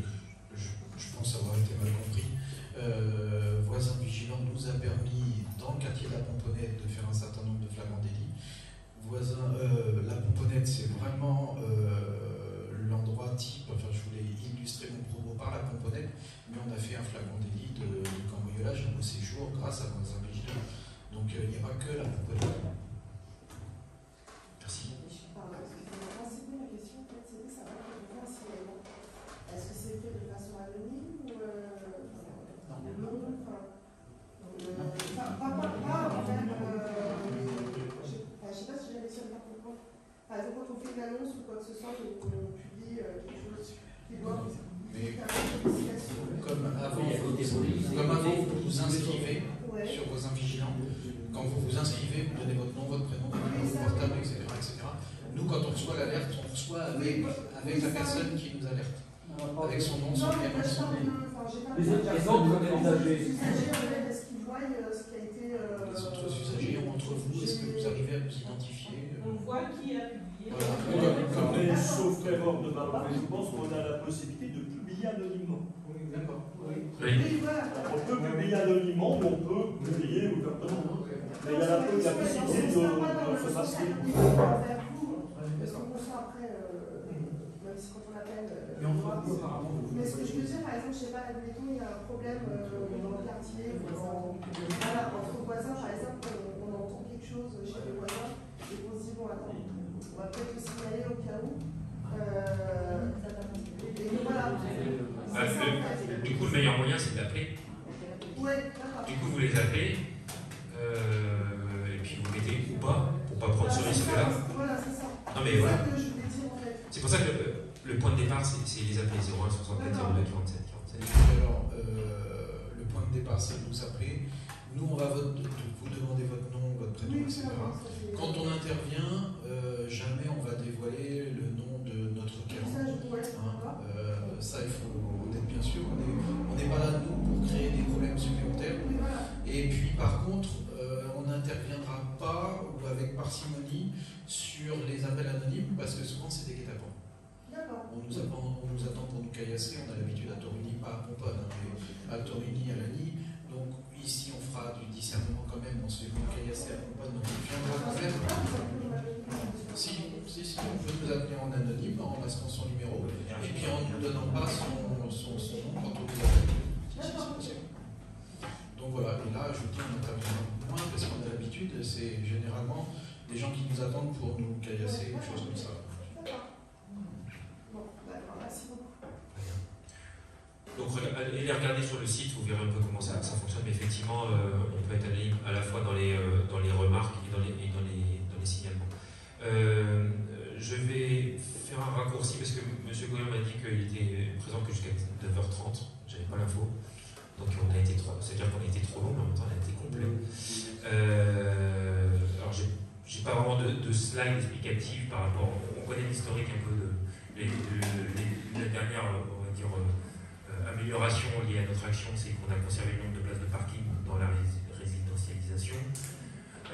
je pense avoir été mal compris. Voisins vigilants nous a permis, dans le quartier de la Pomponnette, de faire un certain nombre de flagrants délits. La Pomponnette, c'est vraiment l'endroit type, enfin je voulais illustrer mon propos par la Pomponnette, mais on a fait un flagrant délit de cambriolage au séjour grâce à voisins vigilants. Donc il n'y a pas que la Pomponnette. Merci. Excusez-moi, la question, c'était savoir est-ce que c'est fait de façon anonyme ou je sais pas si j'avais sur le comprendre. Par exemple, quand on fait une annonce ou quoi que ce soit, qu'on publie quelque chose qui doit comme avant, vous vous inscrivez sur vos vigilants. Quand vous vous inscrivez, vous donnez votre nom, votre prénom, votre numéro portable, etc., etc. Nous, quand on reçoit l'alerte, on reçoit avec la personne qui nous alerte. Avec son nom, son prénom, son nom. Les autres usagers. Est-ce qu'ils voient ce qui a été. Les autres usagers, entre vous, est-ce que vous arrivez à vous identifier On voit qui a publié. Voilà. Sauf erreur de ma part, je pense qu'on a la possibilité de publier anonymement. D'accord. On peut publier anonymement, mais on peut publier ouvertement. Mais il y a la possibilité de se masquer. Parce qu'on reçoit après, ici quand on appelle. Et on fera quoi apparemment? Mais ce que je veux dire, par exemple, je sais pas, admettons, il y a un problème dans le quartier, voilà, entre voisins, par exemple, on entend quelque chose chez les voisins, et on se dit, bon, attends, on va peut-être le signaler au cas où. Et voilà. Du coup, le meilleur moyen, c'est d'appeler. Ouais, d'accord. Du coup, vous les appelez, et puis vous mettez ou pas, pour pas prendre ce risque-là. Voilà, c'est ça. Non, mais voilà. C'est ça que je voulais dire, en fait. C'est pour ça que le point de départ, c'est les appeler 01 64 02 47 47. Alors, le point de départ, c'est de nous appeler. Nous, on va vous demander votre nom, votre prénom, etc. Quand on intervient, jamais on va dévoiler le nom de notre client. Ça, il faut en être bien sûr. On n'est pas là, nous, pour créer des problèmes supplémentaires. Et puis, par contre, on n'interviendra pas ou avec parcimonie sur les appels anonymes parce que souvent, c'est des guet-apens. On nous attend pour nous caillasser. On a l'habitude à Torigny, pas à Pomponne, mais à Torigny, à Lagny. Donc, ici, on fera du discernement quand même. On se fait moins caillasser à Pomponne, donc on viendra quand même. Si, on peut nous appeler en anonyme, en masquant son numéro, et puis en ne nous donnant pas son nom quand on nous appelle. Si, c'est possible. Donc voilà, et là, je vous dis, on intervient moins parce qu'on a l'habitude, c'est généralement des gens qui nous attendent pour nous caillasser, des choses comme ça. Bon, d'accord, merci beaucoup. Donc, allez regarder sur le site, vous verrez un peu comment ça fonctionne, mais effectivement, on peut être allé à la fois dans les remarques et dans les signalements. Je vais faire un raccourci parce que M. Goyen m'a dit qu'il était présent que jusqu'à 9h30, j'avais pas l'info. Donc on a été c'est-à-dire qu'on a été trop long, mais en même temps on a été complet. Alors j'ai pas vraiment de slide explicatif par rapport. On connaît l'historique un peu de la dernière, on va dire, amélioration liée à notre action, c'est qu'on a conservé le nombre de places de parking dans la résidentialisation.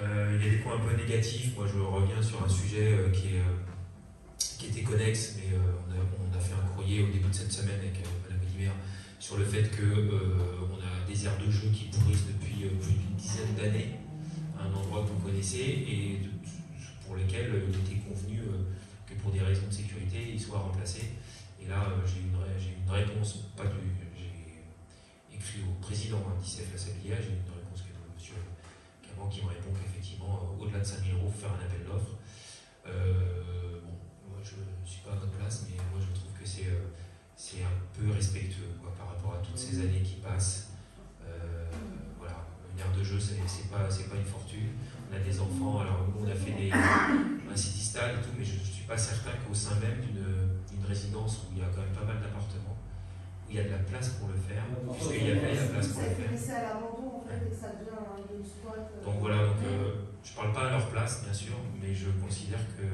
Il y a des points un peu négatifs. Moi, je reviens sur un sujet qui était connexe, mais on a fait un courrier au début de cette semaine avec Mme Guillemère sur le fait qu'on a des aires de jeu qui pourrissent depuis plus d'une dizaine d'années, à un endroit que vous connaissez, et pour lequel il était convenu que pour des raisons de sécurité, ils soient remplacés. Et là, j'ai une réponse, j'ai écrit au président d'ICF La Sablière, j'ai une réponse que monsieur qui me répond qu'effectivement, au-delà de 5 000 €, faire un appel d'offres. Bon, moi je ne suis pas à votre place, mais moi je trouve que c'est un peu respectueux par rapport à toutes ces années qui passent. Voilà, une aire de jeu, c'est pas une fortune. On a des enfants, alors nous on a fait un city-stade et tout, mais je ne suis pas certain qu'au sein même d'une résidence où il y a quand même pas mal d'appartements, où il y a de la place pour le faire, puisqu'il y a de la place pour le faire. C'est à l'abandon en fait, et ça devient une squat. Donc voilà, je ne parle pas à leur place, bien sûr, mais je considère que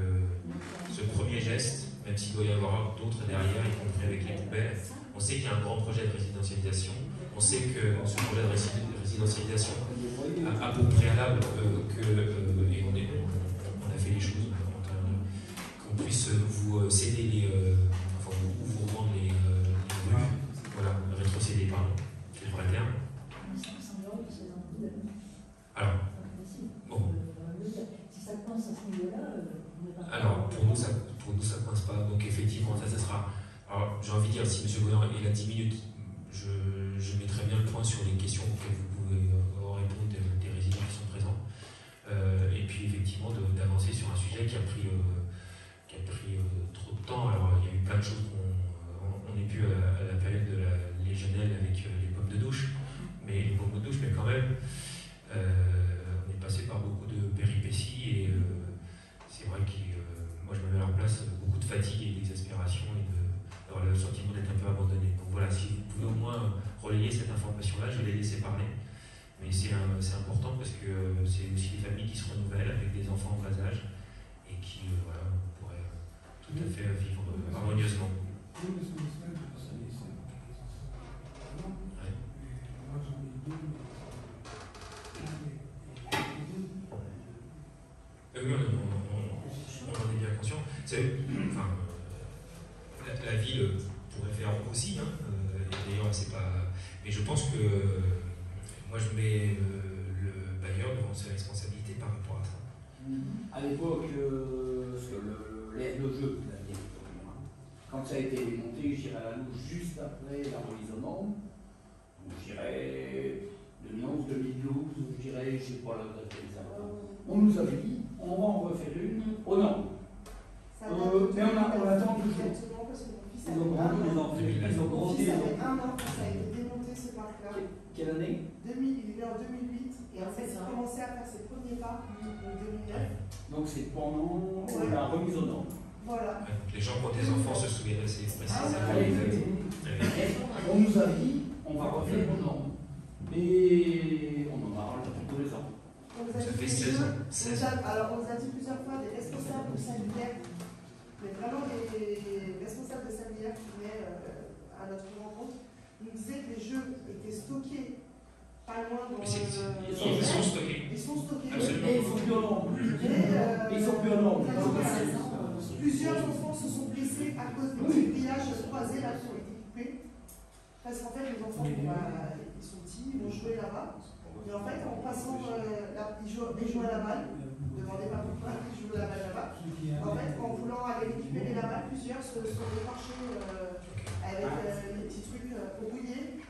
ce premier geste, même s'il doit y avoir d'autres derrière, y compris avec les poubelles, on sait qu'il y a un grand projet de résidentialisation, on sait que ce projet de résidentialisation a pour préalable et on a fait les choses, qu'on puisse vous céder ou vous revendre les rues, voilà, rétrocéder, pardon, c'est le vrai terme. Alors, bon. Alors, pour nous, ça coince pas. Donc, effectivement, ça sera. Alors, j'ai envie de dire, si M. Goyen est là 10 minutes, je mettrai bien le point sur les questions auxquelles vous pouvez répondre des résidents qui sont présents. Et puis, effectivement, d'avancer sur un sujet qui a pris trop de temps. Alors, il y a eu plein de choses on n'est plus à la période de la légionelle avec les pommes de douche, mais quand même. On est passé par beaucoup de péripéties et c'est vrai que moi je me mets en place beaucoup de fatigue et d'exaspération et d'avoir le sentiment d'être un peu abandonné. Donc voilà, si vous pouvez au moins relayer cette information-là, je vais les laisser parler. Mais c'est important parce que c'est aussi des familles qui se renouvellent avec des enfants en bas âge et qui voilà, pourraient tout à fait vivre harmonieusement. Oui, on en est bien conscient. Enfin, la ville pourrait faire aussi, hein, d'ailleurs, c'est pas. Mais je pense que moi je mets le bailleur devant ses responsabilités par rapport à ça. À l'époque, l'aire de jeu, quand ça a été démonté, j'irai à la louche juste après la remise aux normes. Donc j'irai 2011, 2012, je dirais, je sais pas la date exacte. On nous avait dit, on va en refaire une aux normes. Mais on attend toujours. Ils ont grandi les enfants. Ils ont grandi les enfants. Ça fait 1 an que ça a été démonté ce parc-là. Quelle année? Il est né en 2008 et en fait il a commencé à faire ses premiers pas en 2009. Donc c'est pendant la remise aux normes. Voilà. Les gens qui ont des enfants se souviennent assez précisément. On nous a dit, on va refaire aux normes. Et on en parle tous les ans. Ça fait 16 ans. Alors on nous a dit plusieurs fois des responsables de Sablières, mais vraiment des responsables de Sablières qui venaient à notre rencontre, nous disaient que les jeux étaient stockés pas loin dans ils sont stockés. Ils sont stockés. Absolument. Et ils sont plus en nombre. Ils sont plus en nombre. Plusieurs enfants se sont blessés à cause des petits grillages croisés là qui ont été coupés. Parce qu'en fait, les enfants, ils sont petits, ils vont jouer là-bas. Et en fait, en passant, ils jouent à la balle. Ne me demandez pas pourquoi, ils jouent à la balle là-bas. En fait, en voulant aller récupérer la balle, plusieurs se sont démarchés avec les petits trucs rouillés.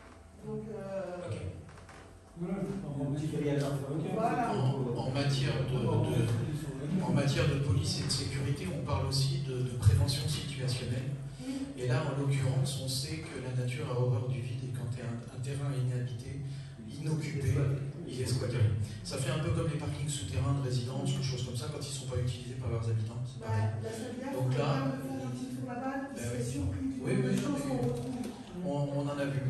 Donc, voilà. En matière de police et de sécurité, on parle aussi de prévention situationnelle. Et là, en l'occurrence, on sait que la nature a horreur du vide et quand un terrain est inhabité, inoccupé, il est squatté. Ça fait un peu comme les parkings souterrains de résidence ou des choses comme ça quand ils ne sont pas utilisés par leurs habitants. C'est pareil. Donc là, on en a vu,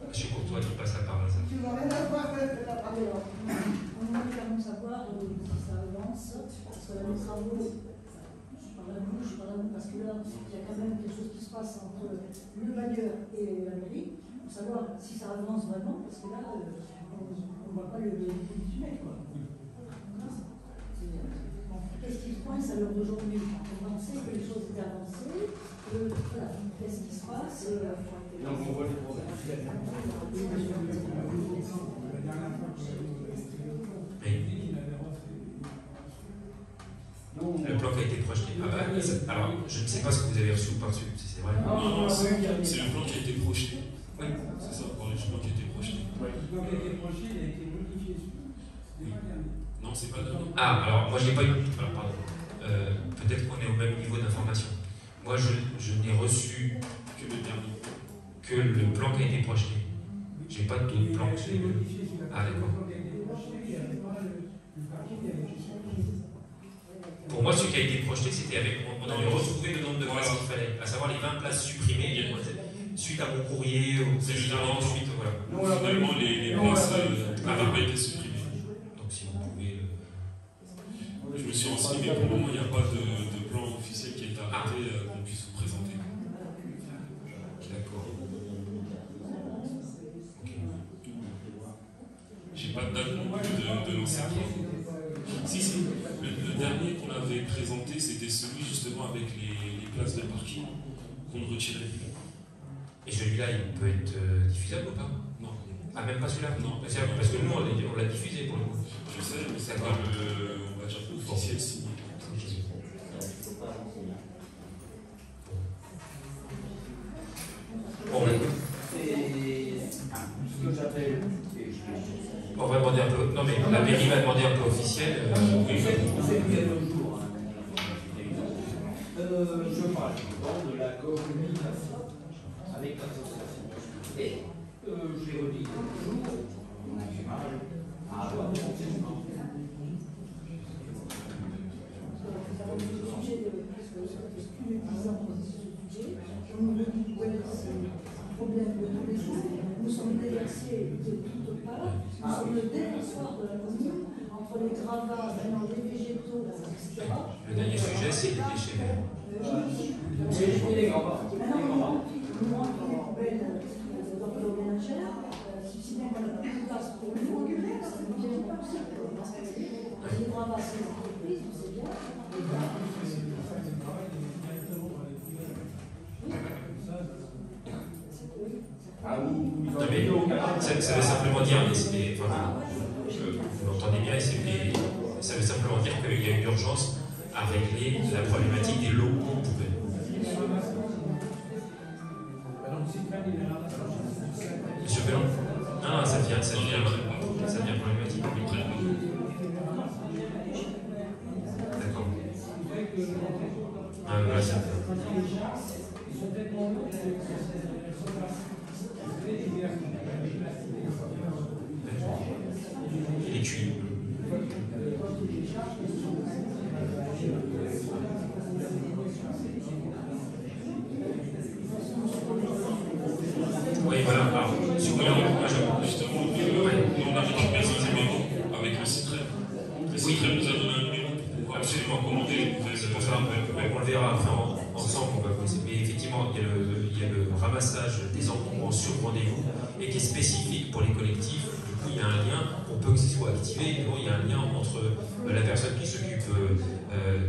Monsieur Courtois qui passe la parole. Tu n'as rien à voir avec la parole. On aimerait clairement savoir si ça avance, parce que là, les travaux, je parle à vous, parce que là, il y a quand même quelque chose qui se passe entre le bailleur et la mairie, pour savoir si ça avance vraiment, parce que là, on ne voit pas le bout du tunnel, quoi. Qu'est-ce qui se pointe à l'heure d'aujourd'hui? On sait que les choses étaient avancées, voilà, qu'est-ce qui se passe? Donc on voit les problèmes. Le plan qui a été projeté. Alors, je ne sais pas ce que vous avez reçu ou pas reçu, si c'est vrai. Non, c'est le plan qui a été projeté. Oui, c'est ça, le plan qui a été projeté. Le plan qui a été projeté, il a été modifié. C'était pas le dernier. Non, c'est pas le dernier. Ah, alors moi je n'ai pas eu. Alors, pardon. Peut-être qu'on est au même niveau d'information. Moi je n'ai reçu que le dernier. Que le plan qui a été projeté. J'ai pas d'autres plans que celui-là. Ah, d'accord. Pour moi, ce qui a été projeté, c'était avec. On avait retrouvé le nombre de places qu'il fallait, à savoir les 20 places supprimées, suite à mon courrier, au président, suite. Voilà. Finalement, les places n'avaient pas été supprimées. Donc, si vous pouvez. Je me suis renseigné, mais pour le moment, il n'y a pas de plan officiel qui a été arrêté qu'on puisse vous présenter. D'accord. J'ai pas de date non plus de l'ancien plan. Si, le dernier qu'on avait présenté, c'était celui justement avec les places de parking qu'on retirait. Et celui-là, il peut être diffusable ou pas? Non. Ah, même pas celui-là? Non. Parce que nous, on l'a diffusé pour le coup. Je sais, mais c'est pas on va dire officiel signé. Bon, c'est ce que j'appelle. On va demander un peu. Non, mais la mairie va demander un peu officiel. Oui, c'est plus à nos jours. Je parle de la communication avec l'association. Et je l'ai redit toujours, on a du mal à avoir des renseignements. Problème de tous les jours, nous sommes déversés de toutes parts, nous sommes le déversoir de la commune, entre les gravats, les végétaux, etc. Le dernier sujet, c'est les déchets verts. Les gravats. Maintenant, moi, les poubelles ménagères, si bien qu'on n'a plus de place pour nous, ça devient pas possible. Les gravats, c'est les entreprises, on sait bien. Non, mais ça veut simplement dire, vous l'entendez bien, ça veut simplement dire qu'il y a une urgence à régler la problématique des lots qu'on pouvait. Monsieur Bellon? Ah, ça devient problématique. D'accord. Ah, voilà, ça il est cuit. Oui, voilà. Alors, sur le justement, on a récupéré ces numéros avec le Citrel. Le Citrel nous a donné un numéro pour pouvoir absolument commander. C'est pour ça, on le verra après ensemble. Mais effectivement, il y a le ramassage des encombrants sur rendez-vous et qui est spécifique pour les collectifs. Du coup, il y a un lien, on peut que ce soit activé, mais bon, il y a un lien entre la personne qui s'occupe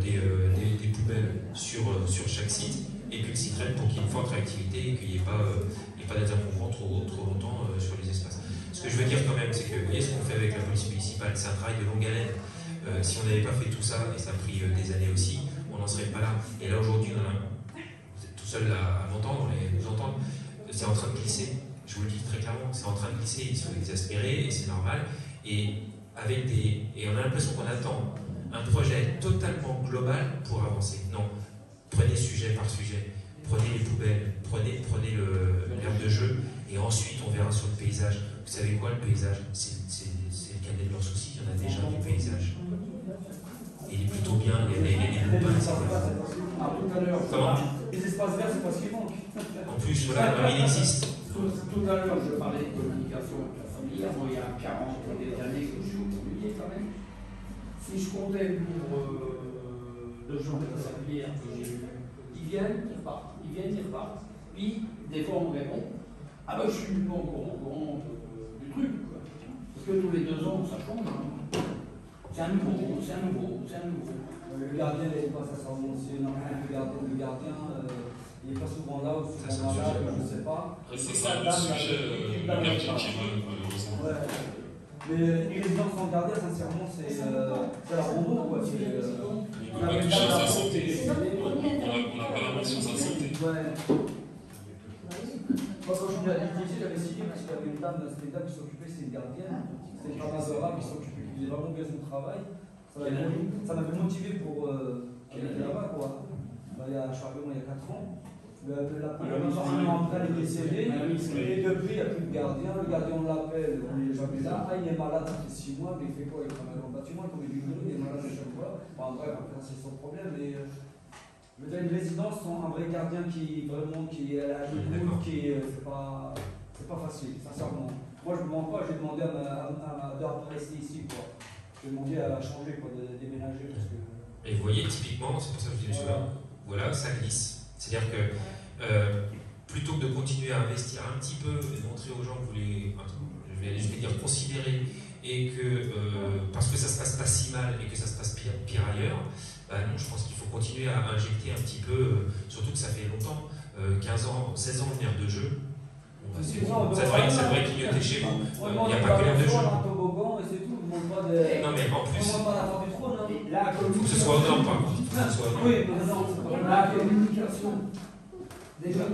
des poubelles sur chaque site et puis le Citrel pour qu'il y ait une forte réactivité et qu'il n'y ait pas d'intercourant trop longtemps sur les espaces. Ce que je veux dire quand même, c'est que vous voyez ce qu'on fait avec la police municipale, c'est un travail de longue haleine. Si on n'avait pas fait tout ça, et ça a pris des années aussi, on n'en serait pas là. Et là aujourd'hui, vous êtes tout seul à m'entendre et nous entendre, c'est en train de glisser. Je vous le dis très clairement, c'est en train de glisser, ils sont exaspérés et c'est normal. Et on a l'impression qu'on attend un projet totalement global pour avancer. Non, prenez sujet par sujet, prenez les poubelles, prenez l'aire de jeu, et ensuite on verra sur le paysage. Vous savez quoi, le paysage, c'est le cadet de leurs soucis, il y en a déjà du paysage. Et il est plutôt bien, les lupins, etc. Comment ? Les espaces verts, c'est pas ce qui manque. En plus, voilà, il existe. Tout à l'heure, je parlais de communication avec la famille. Moi, il y a 40 années que je suis communiqué quand même. Si je comptais pour le jour de la familière que j'ai eu, ils viennent, ils repartent. Ils viennent, ils repartent. Puis, des fois, on me répond ah ben, je suis pas encore au courant du truc. Quoi. Parce que tous les 2 ans, ça change. C'est un nouveau. Le gardien, il n'est pas ça sort c'est normal. Le gardien, il n'est pas souvent là, ou souvent malade, je ne sais pas. C'est ça le sujet, le gardien qui meurt, malheureusement. Ouais. Mais les résidences sans gardien, sincèrement, c'est la rondeau, quoi. Il ne peut pas toucher à sa santé. On n'a pas la main sur sa santé. Ouais. Moi, quand je suis à l'ITG, j'avais signé parce qu'il y avait une dame qui s'occupait, c'est une gardienne, c'est une femme qui s'occupait, qui faisait vraiment bien son travail. Ça m'avait motivé pour aller là-bas, quoi. Il y a Charbon, il y a 4 ans. La première après, elle est décédée, et depuis, il n'y a plus de gardien. Le gardien, on l'appelle, on n'est jamais là. Ah, il est malade, ça fait 6 mois, mais il fait quoi? Il travaille dans le bâtiment, il connaît du boulot, il est malade à chaque fois. Bon, bref, après, c'est son problème. Mais une résidence sans un vrai gardien qui est à l'écoute, c'est pas facile, sincèrement. Moi, je ne demande pas, j'ai demandé de rester ici, quoi. J'ai demandé à changer, quoi, de déménager. Parce que... Et vous voyez, typiquement, c'est pour ça que je dis voilà, ça glisse. C'est-à-dire que plutôt que de continuer à investir un petit peu et de montrer aux gens que vous les, je vais dire, considérer et que parce que ça se passe pas si mal et que ça se passe pire ailleurs, non, je pense qu'il faut continuer à injecter un petit peu, surtout que ça fait longtemps, 15 ans, 16 ans de l'aire de jeu. Ça devrait clignoter chez vous. Il n'y a pas que l'aire de jeu. Non, mais en plus, il faut que ce soit aux normes, par contre. Oui, mais non, la communication. Déjà,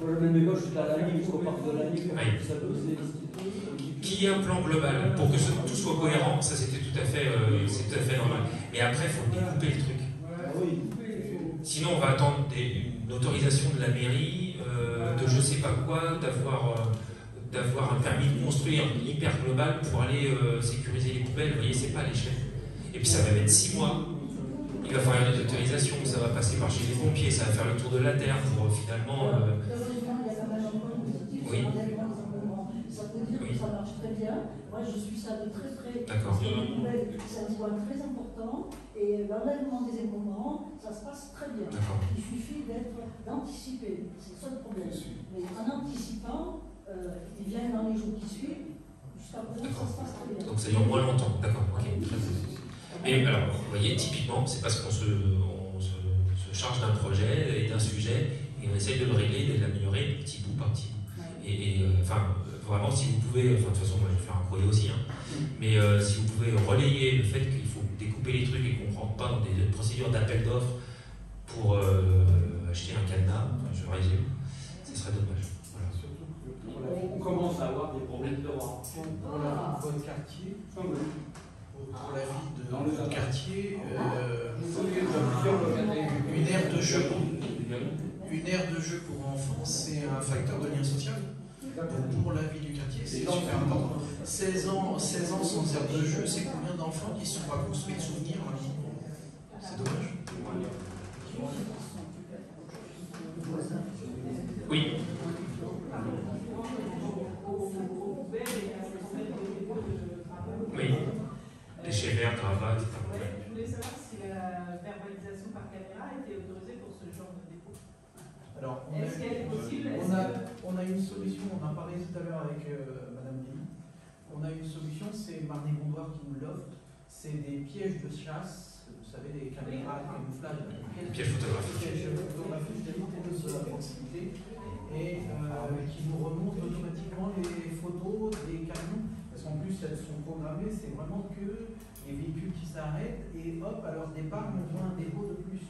moi je mets mes gauches à la ligne, au parc de la ligne, qu'il y ait un plan global pour que tout soit cohérent, ça c'était tout à fait normal. Et après, il faut découper le truc. Sinon, on va attendre une autorisation de la mairie, de je sais pas quoi, d'avoir un permis de construire hyper global pour aller sécuriser les poubelles. Vous voyez, c'est pas à l'échelle. Et puis ça va mettre 6 mois. Il va falloir une autorisation, ça va passer par chez les pompiers, ça va faire le tour de la terre pour finalement. Oui. Ça veut dire que ça marche très bien. Moi, je suis ça de très près. D'accord. C'est un point très important. Et l'enlèvement des encombrants, ça se passe très bien. Il suffit d'anticiper. C'est le seul problème. Mais en anticipant, il vient dans les jours qui suivent. Jusqu'à présent, ça se passe très bien. Donc ça dure moins longtemps. D'accord. Ok. Très bien. Mais alors, vous voyez, typiquement, c'est parce qu'on se charge d'un projet et d'un sujet et on essaye de le régler, de l'améliorer petit bout par petit bout. Enfin, vraiment, si vous pouvez, enfin, de toute façon, moi je vais faire un courrier aussi, hein, mais si vous pouvez relayer le fait qu'il faut découper les trucs et qu'on ne rentre pas dans des procédures d'appel d'offres pour acheter un cadenas, je résume, ce serait dommage. Voilà. On commence à avoir des problèmes de rang. Pour la vie de votre quartier, pour la vie de votre quartier, une aire de jeu. Une aire de jeu pour enfants, c'est un facteur de lien social. Pour la vie du quartier, c'est super important. 16 ans sans aire de jeu, c'est combien d'enfants qui ne sont pas construits de souvenirs maintenant? C'est dommage. Oui. Oui. Déchets verts, gravats, etc. Je voulais savoir si la verbalisation par caméra était autorisée pour ce genre de dépôt. Alors, est-ce qu'elle est possible? On a une solution, on en parlait tout à l'heure avec Madame Denis. On a une solution, c'est Marnie Gondouard qui nous l'offre. C'est des pièges de chasse, vous savez, les caméras de camouflage. Pièges photographiques. Pièges photographiques de la proximité. Et qui nous remontent automatiquement les photos des camions. Parce qu'en plus, elles sont programmées, c'est vraiment que les véhicules qui s'arrêtent et hop, à leur départ, on voit un dépôt de plus.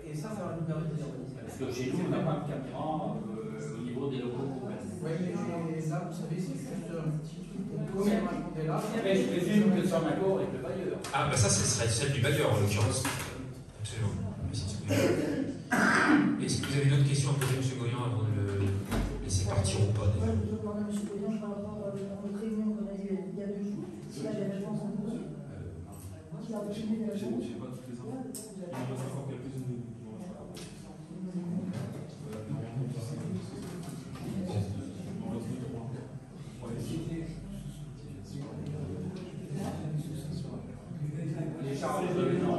Et ça va nous permettre de dire. Parce que chez nous, on n'a pas de caméra au niveau des locaux. Oui, mais là, vous savez, c'est juste un petit truc qu'on peut raconter là. Mais je présume que c'est en accord avec le bailleur. Ah, bah ça, ce serait celle du bailleur en l'occurrence. Absolument. Est-ce que vous avez d'autres questions à poser, M. Goyan, avant de le laisser partir ou pas? Je demande à M. Goyan par rapport à notre réunion qu'on a eue il y a 2 jours. Si là, il y a des réponses en cause. Qui a reçu des réponses. Je n'ai pas toutes les infos. Il y en a encore quelques-unes. Les charges de non.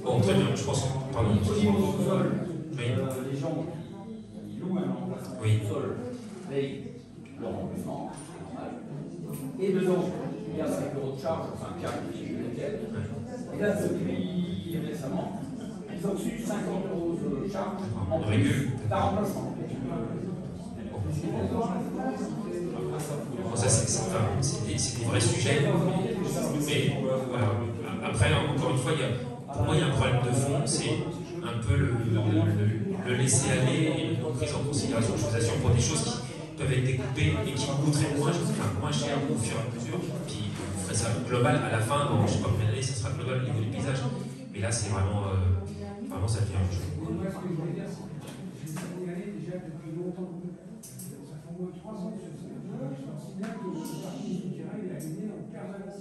Bon, très bien, je pense. Pardon. Au niveau sous-sol, les gens qui louent un emplacement sous-sol payent leur remplacement, c'est normal. Et dedans, il y a 5 € de charge, enfin 4 €. Et là, depuis récemment, ils ont reçu 50 € de charge en plus par remplacement. Bon, ça, c'est des vrais sujets. Mais voilà. Après, encore une fois, pour moi, il y a un problème de fond, c'est un peu le laisser aller et la prise en considération, je vous assure, pour des choses qui peuvent être découpées et qui coûteraient moins cher au fur et à mesure. Puis vous ferez ça global à la fin, dans je ne sais pas combien d'années, ça sera global au niveau du paysage. Mais là, c'est vraiment ça devient un jeu. Moi, ce que je veux dire, c'est que j'ai signalé déjà depuis longtemps, ça fait au moins 3 ans que je signale que le parking souterrain est allumé en permanence.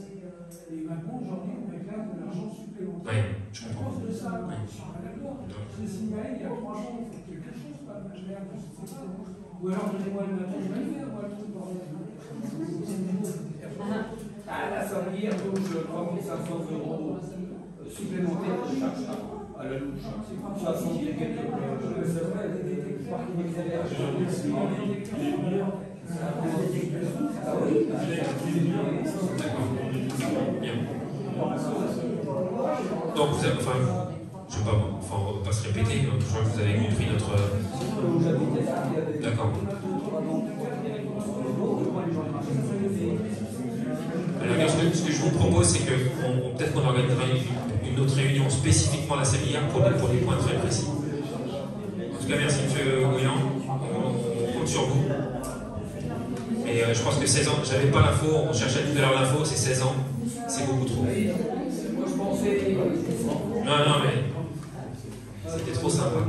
Et maintenant, aujourd'hui, on réclame de l'argent supplémentaire. Oui, je comprends. À cause de ça, je suis pas d'accord. Je l'ai signalé il y a 3 ans, il faut quelque chose, pas de merde, je sais pas. Ou alors, donnez-moi le matin, je vais le faire, moi, le truc, bordel. À la Sablière touche 3 500 € supplémentaires de charge à la louche. 60 et quelques Donc vous avez, je sais pas, on va pas se répéter, je crois que vous avez compris notre... D'accord. Alors, ce que je vous propose, c'est que peut-être qu'on organisera une autre réunion spécifiquement à la séminaire pour des points très précis. En tout cas, merci M. Goyan, on compte sur vous. Et je pense que 16 ans, j'avais pas l'info, on cherchait tout à l'heure l'info, c'est 16 ans, c'est beaucoup trop. Moi je pensais. Non, mais c'était trop sympa.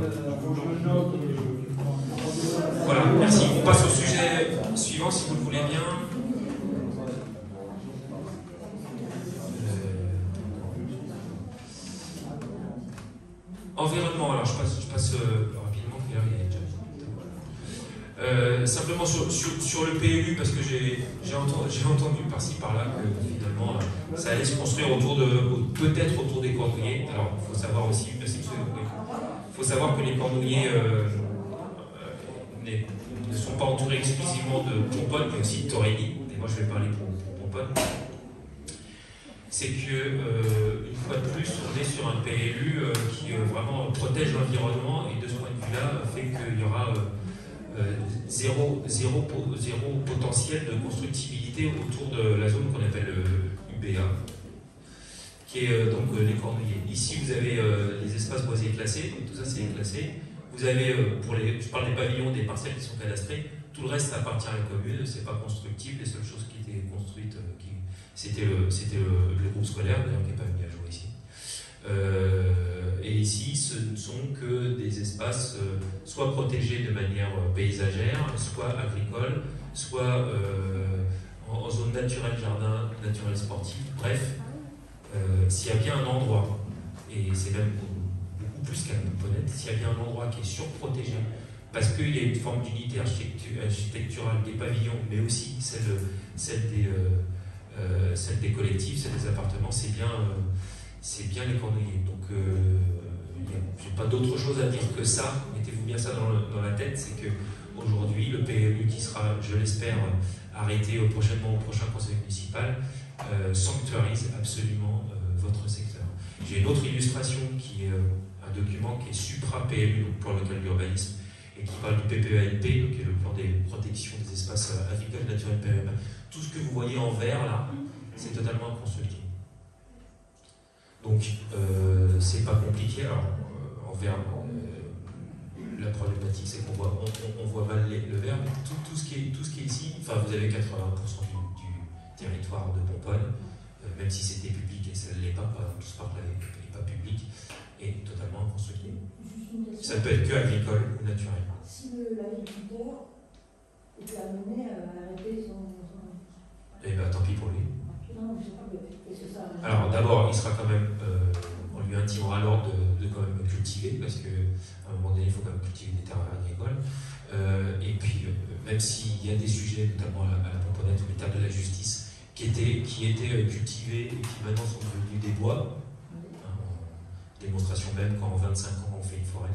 Voilà, merci. On passe au sujet suivant si vous le voulez bien. Environnement, alors je passe rapidement, il y a déjà. Simplement sur le PLU, parce que j'ai entendu par-ci par-là que finalement ça allait se construire peut-être autour des cordouillers. Alors il faut savoir aussi, il faut savoir que les cordouillers ne sont pas entourés exclusivement de pomponnes, mais aussi de torénies. Et moi je vais parler pour pomponnes. C'est que, une fois de plus, on est sur un PLU qui vraiment protège l'environnement et de ce point de vue-là fait qu'il y aura zéro potentiel de constructibilité autour de la zone qu'on appelle UBA, qui est donc les Cornuillers. Ici, vous avez les espaces boisés classés, donc tout ça c'est classé. Vous avez, je parle des pavillons, des parcelles qui sont cadastrées, tout le reste appartient à la commune, c'est pas constructible, les seules choses qui étaient construites, c'était le groupe scolaire, d'ailleurs, qui n'est pas venu à jouer ici. Et ici, ce ne sont que des espaces soit protégés de manière paysagère, soit agricole, soit en zone naturelle, jardin, naturel sportif. Bref, s'il y a bien un endroit, et c'est même beaucoup plus qu'un component, s'il y a bien un endroit qui est surprotégé, parce qu'il y a une forme d'unité architecturale des pavillons, mais aussi celle des collectifs, celle des appartements, c'est bien les Cornuillers. Donc, je n'ai pas d'autre chose à dire que ça. Mettez-vous bien ça dans la tête, c'est qu'aujourd'hui, le PLU qui sera, je l'espère, arrêté prochainement au prochain conseil municipal, sanctuarise absolument votre secteur. J'ai une autre illustration qui est un document qui est supra-PLU, donc plan local d'urbanisme, et qui parle du PPENP, qui est le plan des protections des espaces agricoles, naturels, périurbains. Tout ce que vous voyez en vert là, c'est totalement inconstructible. Donc, c'est pas compliqué. Alors, en vert, la problématique, c'est qu'on voit mal le vert, mais tout ce qui est ici, enfin, vous avez 80% du territoire de Pomponne, même si c'était public et ça ne l'est pas, par exemple, tout ce parc-là n'est pas public, est totalement inconstructible. Ça peut être que agricole ou naturel. Si l'agriculteur était amené à arrêter son... Eh bien, tant pis pour lui. Non, je sais pas, est-ce que ça... Alors d'abord, il sera quand même, on lui intimera l'ordre de quand même cultiver, parce qu'à un moment donné, il faut quand même cultiver des terres agricoles. Et puis, même s'il y a des sujets, notamment à la Pomponnette ou les terres de la justice, qui étaient cultivés et qui maintenant sont devenus des bois, démonstration même qu'en 25 ans, on fait une forêt.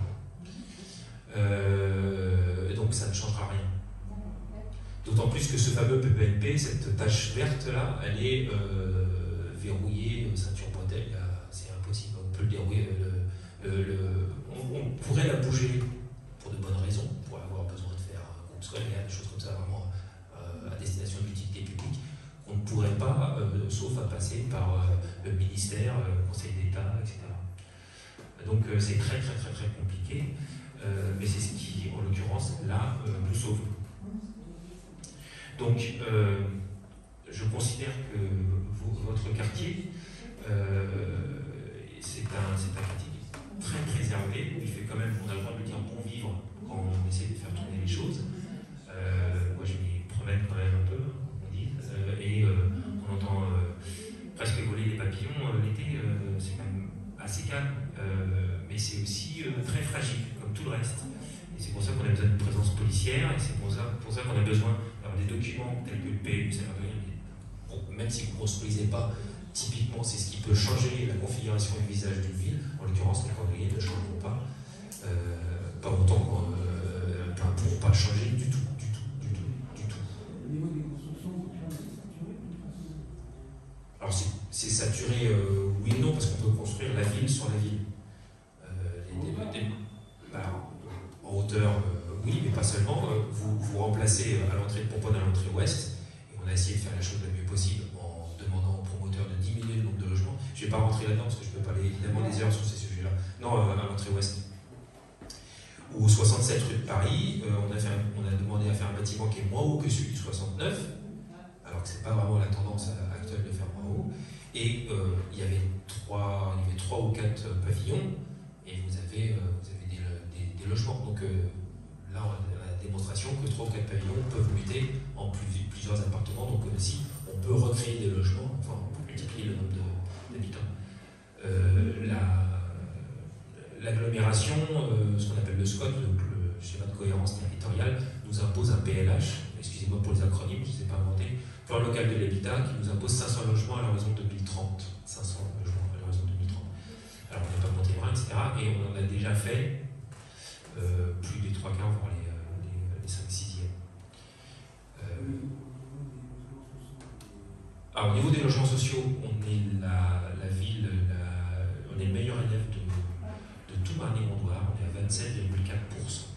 Donc ça ne changera rien. D'autant plus que ce fameux PPNP, cette tache verte-là, elle est verrouillée, ceinture bretelle, c'est impossible, on peut le dérouiller. On pourrait la bouger pour de bonnes raisons, pour avoir besoin de faire un groupe scolaire, des choses comme ça, vraiment à destination de l'utilité publique, qu'on ne pourrait pas, sauf à passer par le ministère, le Conseil d'État, etc. Donc c'est très compliqué, mais c'est ce qui, en l'occurrence, là, nous sauve. Donc, je considère que votre quartier, c'est un quartier très préservé, où il fait quand même, on a le droit de le dire, bon vivre quand on essaie de faire tourner les choses. Moi, je m'y promène quand même un peu, on dit, et on entend presque voler les papillons l'été, c'est quand même assez calme, mais c'est aussi très fragile, comme tout le reste. Et c'est pour ça qu'on a besoin d'une présence policière, et c'est pour ça qu'on a besoin d'avoir des documents tels que le PLU, même si vous ne construisez pas, typiquement c'est ce qui peut changer la configuration et le visage d'une ville. En l'occurrence, les Cornuillers ne changeront pas, pas autant qu'on ne pourront pas changer du tout. Au niveau des constructions, c'est saturé. Alors c'est saturé, oui et non, parce qu'on peut construire la ville sur la ville. En hauteur, oui, mais pas seulement. Vous remplacez à l'entrée de Pomponne, à l'entrée ouest, et on a essayé de faire la chose la mieux possible en demandant aux promoteurs de diminuer le nombre de logements. Je ne vais pas rentrer là-dedans parce que je ne peux pas aller évidemment des heures sur ces sujets-là. Non, à l'entrée ouest. Ou 67 rue de Paris, on a demandé à faire un bâtiment qui est moins haut que celui du 69, alors que ce n'est pas vraiment la tendance actuelle de faire moins haut. Et il y avait 3 ou 4 pavillons, et vous avez des logements. Donc là, on a la démonstration que 3 ou 4 pavillons peuvent muter en plusieurs appartements. Donc aussi, on peut recréer des logements, enfin, on peut multiplier le nombre d'habitants. L'agglomération, ce qu'on appelle le SCOT, le schéma de cohérence territoriale, nous impose un PLH, excusez-moi pour les acronymes, je ne les ai pas inventés, plan local de l'habitat, qui nous impose 500 logements à l'horizon 2030. 500 logements à l'horizon 2030. Alors on n'a pas monté loin, etc. Et on en a déjà fait plus des 3 quarts, voire les 5/6e. Alors au niveau des logements sociaux, on est la ville, on est le meilleur élève de tout Marne-et-Gondoire, on est à 27,4%.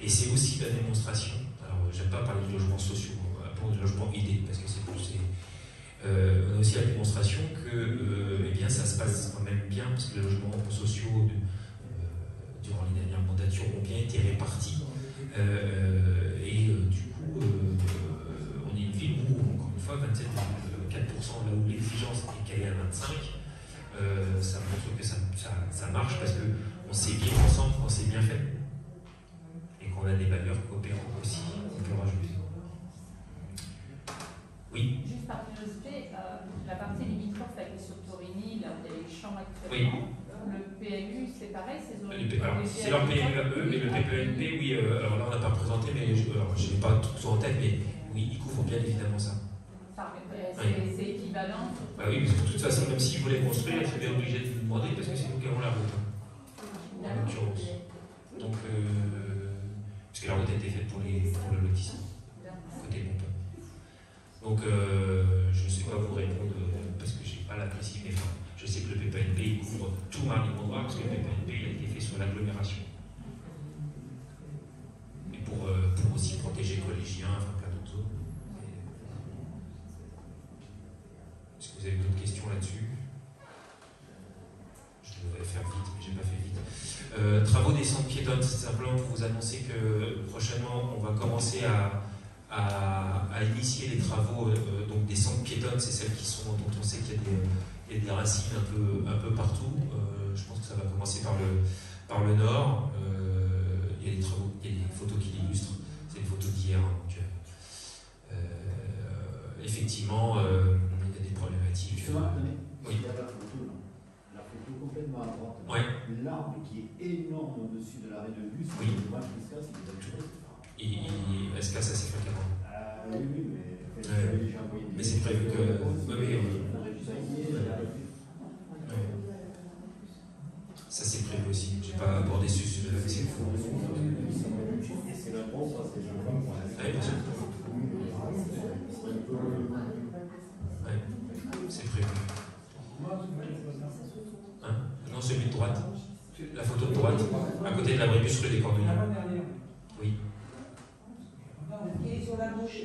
Et c'est aussi la démonstration, alors j'aime pas parler de logements sociaux, de logements aidés, parce que c'est plus... on a aussi la démonstration que eh bien, ça se passe quand même bien, parce que les logements sociaux durant les dernières mandatures ont bien été répartis. Du coup, on est une ville où, encore une fois, 27,4%, là où l'exigence est qu'elle est à 25%, ça montre que ça marche parce qu'on s'est bien ensemble, qu'on s'est bien fait. Et qu'on a des valeurs coopérantes aussi, on peut rajouter. Oui. Juste par curiosité, la partie limitrophe avec les Torini, là où il y a les champs actuellement, le PMU, c'est pareil, c'est leur PMU à eux, mais le PPNP, oui, alors là on n'a pas présenté, mais je n'ai pas tout en tête, mais oui, ils couvrent bien évidemment ça. C'est équivalent. Bah oui, parce que de toute façon, même s'ils voulaient construire, ils seraient obligés de nous demander parce que c'est nous qui avons la route, en l'occurrence. Donc, parce que la route a été faite pour le lotissement, côté Pompon. Donc, je ne sais pas vous répondre parce que je n'ai pas la précise, mais enfin, je sais que le PPNP il couvre tout Marly-Mondroit parce que le PPNP il a été fait sur l'agglomération. Et pour aussi protéger collégiens, enfin plein d'autres zones. Est-ce que vous avez d'autres questions là-dessus? Je devrais faire vite, mais je n'ai pas fait vite. Travaux des centres piétonnes, c'est simplement pour vous annoncer que prochainement, on va commencer à initier les travaux donc des centres piétonnes, c'est celles dont on sait qu'il y a des racines un peu partout. Je pense que ça va commencer par le nord. Il y a des travaux, il y a des photos qui l'illustrent. C'est une photo d'hier. Effectivement, il y a des problématiques. Oui. Il y a la photo complètement à droite. Ouais. L'arbre qui est énorme au-dessus de l'arrêt de bus, oui. Le dommage qui se casse, il est dangereux. Il se casse assez fréquemment. Oui, mais c'est prévu que. Ça c'est prévu aussi. J'ai pas abordé ce sujet-là, mais c'est fou. C'est la grosse, c'est le point. Oui, bien sûr. C'est prévu. Hein? Non, celui de droite. La photo de droite, à côté de l'abribus rue des Cordonniers. Oui. Il est sur la gauche.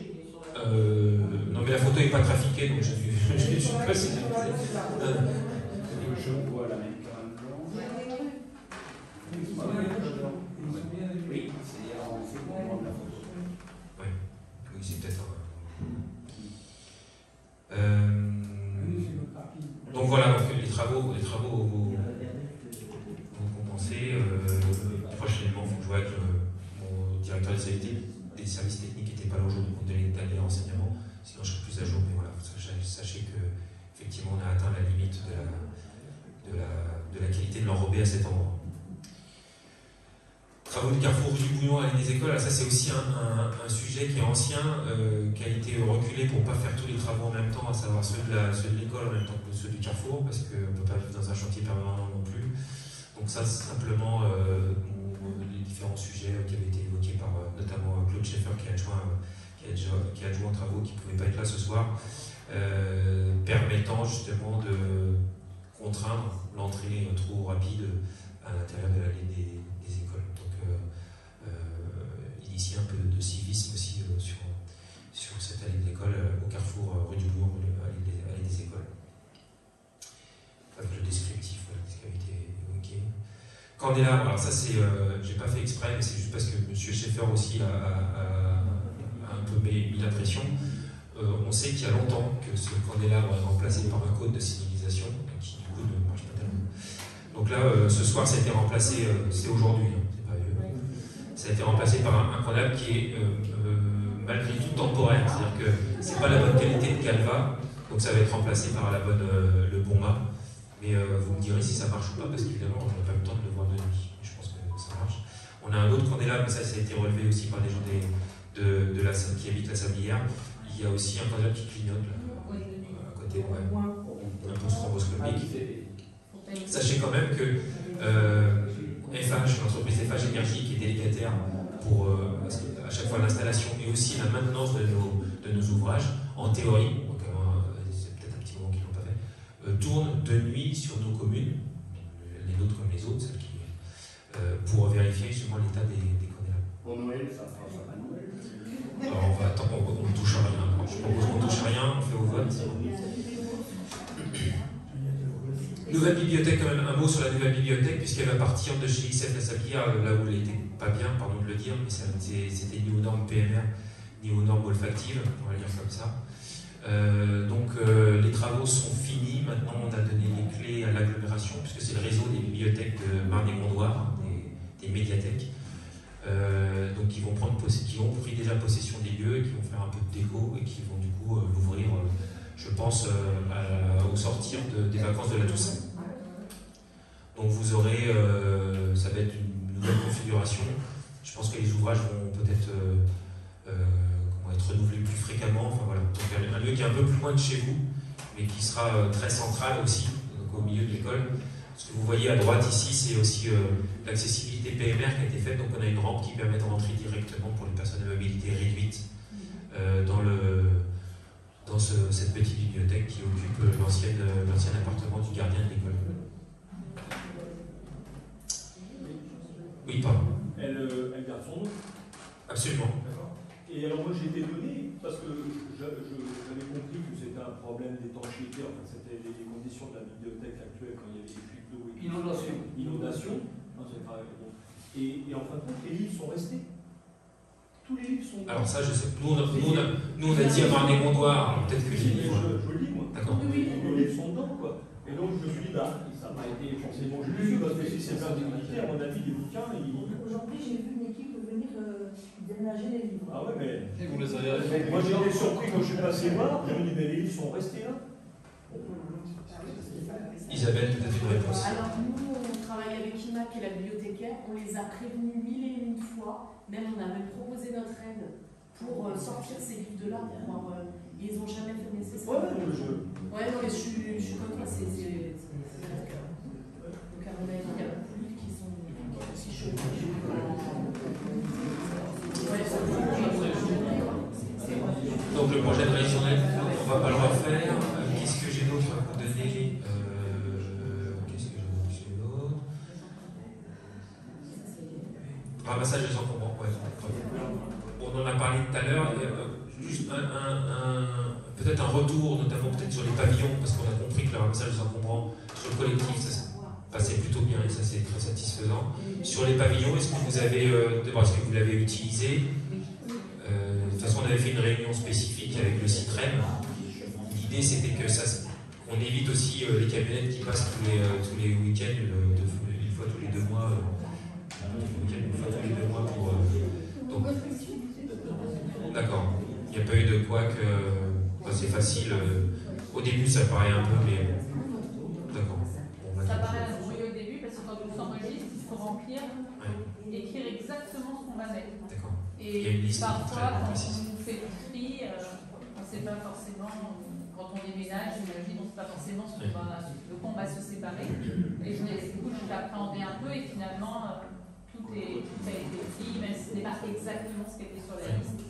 Non, mais la photo n'est pas trafiquée, donc je ne suis pas si. Je vois la même oui, c'est en fait pour prendre la photo. Oui, c'est peut-être. Donc voilà, donc les travaux vont compenser. Prochainement, il faut que je vois que mon directeur des services techniques n'était pas là aujourd'hui pour donner des renseignements, sinon je serai plus à jour. Mais voilà, sachez que effectivement on a atteint la limite de la qualité de l'enrobé à cet endroit. Travaux du carrefour rue du Bouillon, allée des écoles, alors ça c'est aussi un sujet qui est ancien, qui a été reculé pour ne pas faire tous les travaux en même temps, à savoir ceux de l'école en même temps que ceux du carrefour, parce qu'on ne peut pas vivre dans un chantier permanent non plus. Donc ça c'est simplement les différents sujets qui avaient été évoqués par notamment Claude Schaeffer qui est adjoint aux travaux, qui ne pouvait pas être là ce soir, permettant justement de contraindre l'entrée trop rapide à l'intérieur de l'allée des écoles. Donc initier un peu de civisme aussi sur cette allée d'école au carrefour rue du Bourg, allée des écoles. Avec le descriptif, ce qui avait été évoqué. Candélabres, alors ça c'est, j'ai pas fait exprès, mais c'est juste parce que M. Schaeffer aussi a un peu mis la pression. On sait qu'il y a longtemps que ce candélabre est remplacé par un code de signalisation qui du coup ne marche pas tellement. Donc là, ce soir, ça a été remplacé, c'est aujourd'hui, hein, c'est pas vieux. Ça a été remplacé par un candélabre qui est malgré tout temporaire, c'est-à-dire que c'est pas la bonne qualité de Calva, donc ça va être remplacé par le bon mât. Mais vous me direz si ça marche ou pas, parce qu'évidemment, on n'a pas eu le temps de le voir de nuit. Je pense que ça marche. On a un autre candélabre, mais ça a été relevé aussi par des gens qui habitent la Sablière. Il y a aussi un candélabre qui clignote là, à côté, un peu stroboscopique. Sachez quand même que FH, l'entreprise FH Énergie, qui est délégataire pour à chaque fois l'installation et aussi la maintenance de nos ouvrages, en théorie, donc c'est peut-être un petit moment qu'ils ne l'ont pas fait, tourne de nuit sur nos communes, les nôtres comme les autres, celles qui, pour vérifier justement l'état des candélabres. On ça va nous. Alors on va attendre qu'on ne touche à rien. Je propose qu'on ne touche à rien, on fait au vote. Nouvelle bibliothèque, quand même un mot sur la nouvelle bibliothèque, puisqu'elle va partir de chez ICF La Sablière, là où elle n'était pas bien, pardon de le dire, mais c'était ni aux normes PMR, ni aux normes olfactives, on va dire comme ça. Les travaux sont finis, maintenant on a donné les clés à l'agglomération, puisque c'est le réseau des bibliothèques de Marne-et-Gondoire, des médiathèques. Donc qui ont pris déjà possession des lieux, qui vont faire un peu de déco et qui vont du coup l'ouvrir, je pense, au sortir des vacances de la Toussaint. Donc vous aurez, ça va être une nouvelle configuration. Je pense que les ouvrages vont peut-être être renouvelés plus fréquemment. Enfin, voilà. Donc un lieu qui est un peu plus loin de chez vous, mais qui sera très central aussi, donc au milieu de l'école. Ce que vous voyez à droite ici, c'est aussi l'accessibilité PMR qui a été faite. Donc on a une rampe qui permet de rentrer directement pour les personnes à mobilité réduite dans cette petite bibliothèque qui occupe l'ancien appartement du gardien de l'école. Oui, pardon. Elle garde son nom? Absolument. Et alors moi j'ai été étonné parce que j'avais compris que c'était un problème d'étanchéité, enfin c'était les conditions de la bibliothèque actuelle quand il y avait des fuites d'eau et inondation. Et en fin de compte, les livres sont restés. Tous les livres sont. Alors ça, je sais. Nous on a dit à Marne-et-Gondoire, peut-être que les livres. Je lis moi. D'accord. Oui, les livres sont dedans quoi. Et donc je me suis dit, ça n'a pas été forcément juste parce que si c'est plein d'unité, à mon avis, les bouquins. Aujourd'hui, j'ai vu une équipe venir déménager les livres. Ah ouais, mais. Et vous les avez. Moi j'ai été surpris quand je suis passé voir, je me dis, mais les livres sont restés là. Isabelle, peut-être une réponse. Alors nous, on travaille avec IMA, qui est la bibliothécaire, on les a prévenus 1001 fois, même on a même proposé notre aide pour sortir ces livres de là, ils n'ont jamais fait le nécessaire. Ouais, non, mais je suis comme toi, c'est donc à mon avis, il y a beaucoup de livres qui sont aussi chauds. Donc le projet de révision, on ne va pas le refaire. Qu'est-ce que j'ai d'autre à vous donner? Ramassage des encombrants, ouais. On en a parlé tout à l'heure, juste peut-être un retour, notamment peut-être sur les pavillons, parce qu'on a compris que le ramassage des encombrants sur le collectif, ça passait plutôt bien et ça c'est très satisfaisant. Sur les pavillons, est-ce que vous avez, est-ce que vous l'avez utilisé? De toute façon, on avait fait une réunion spécifique avec le CITREM. L'idée c'était que on évite aussi les camionnettes qui passent tous les week-ends, une fois tous les 2 mois. D'accord. Il n'y a pas eu de quoi que. C'est facile. Au début, ça paraît un peu, mais. D'accord. Ça paraît embrouillé au début parce que quand on s'enregistre, il faut remplir, écrire exactement ce qu'on va mettre. D'accord. Et parfois, quand on fait le tri, on ne sait pas forcément. Quand on déménage, j'imagine, on ne sait pas forcément de quoi on va se séparer. Et du coup, je l'appréhendais un peu et finalement. Tout a été dit, même si ce n'est pas exactement ce qui était sur la liste.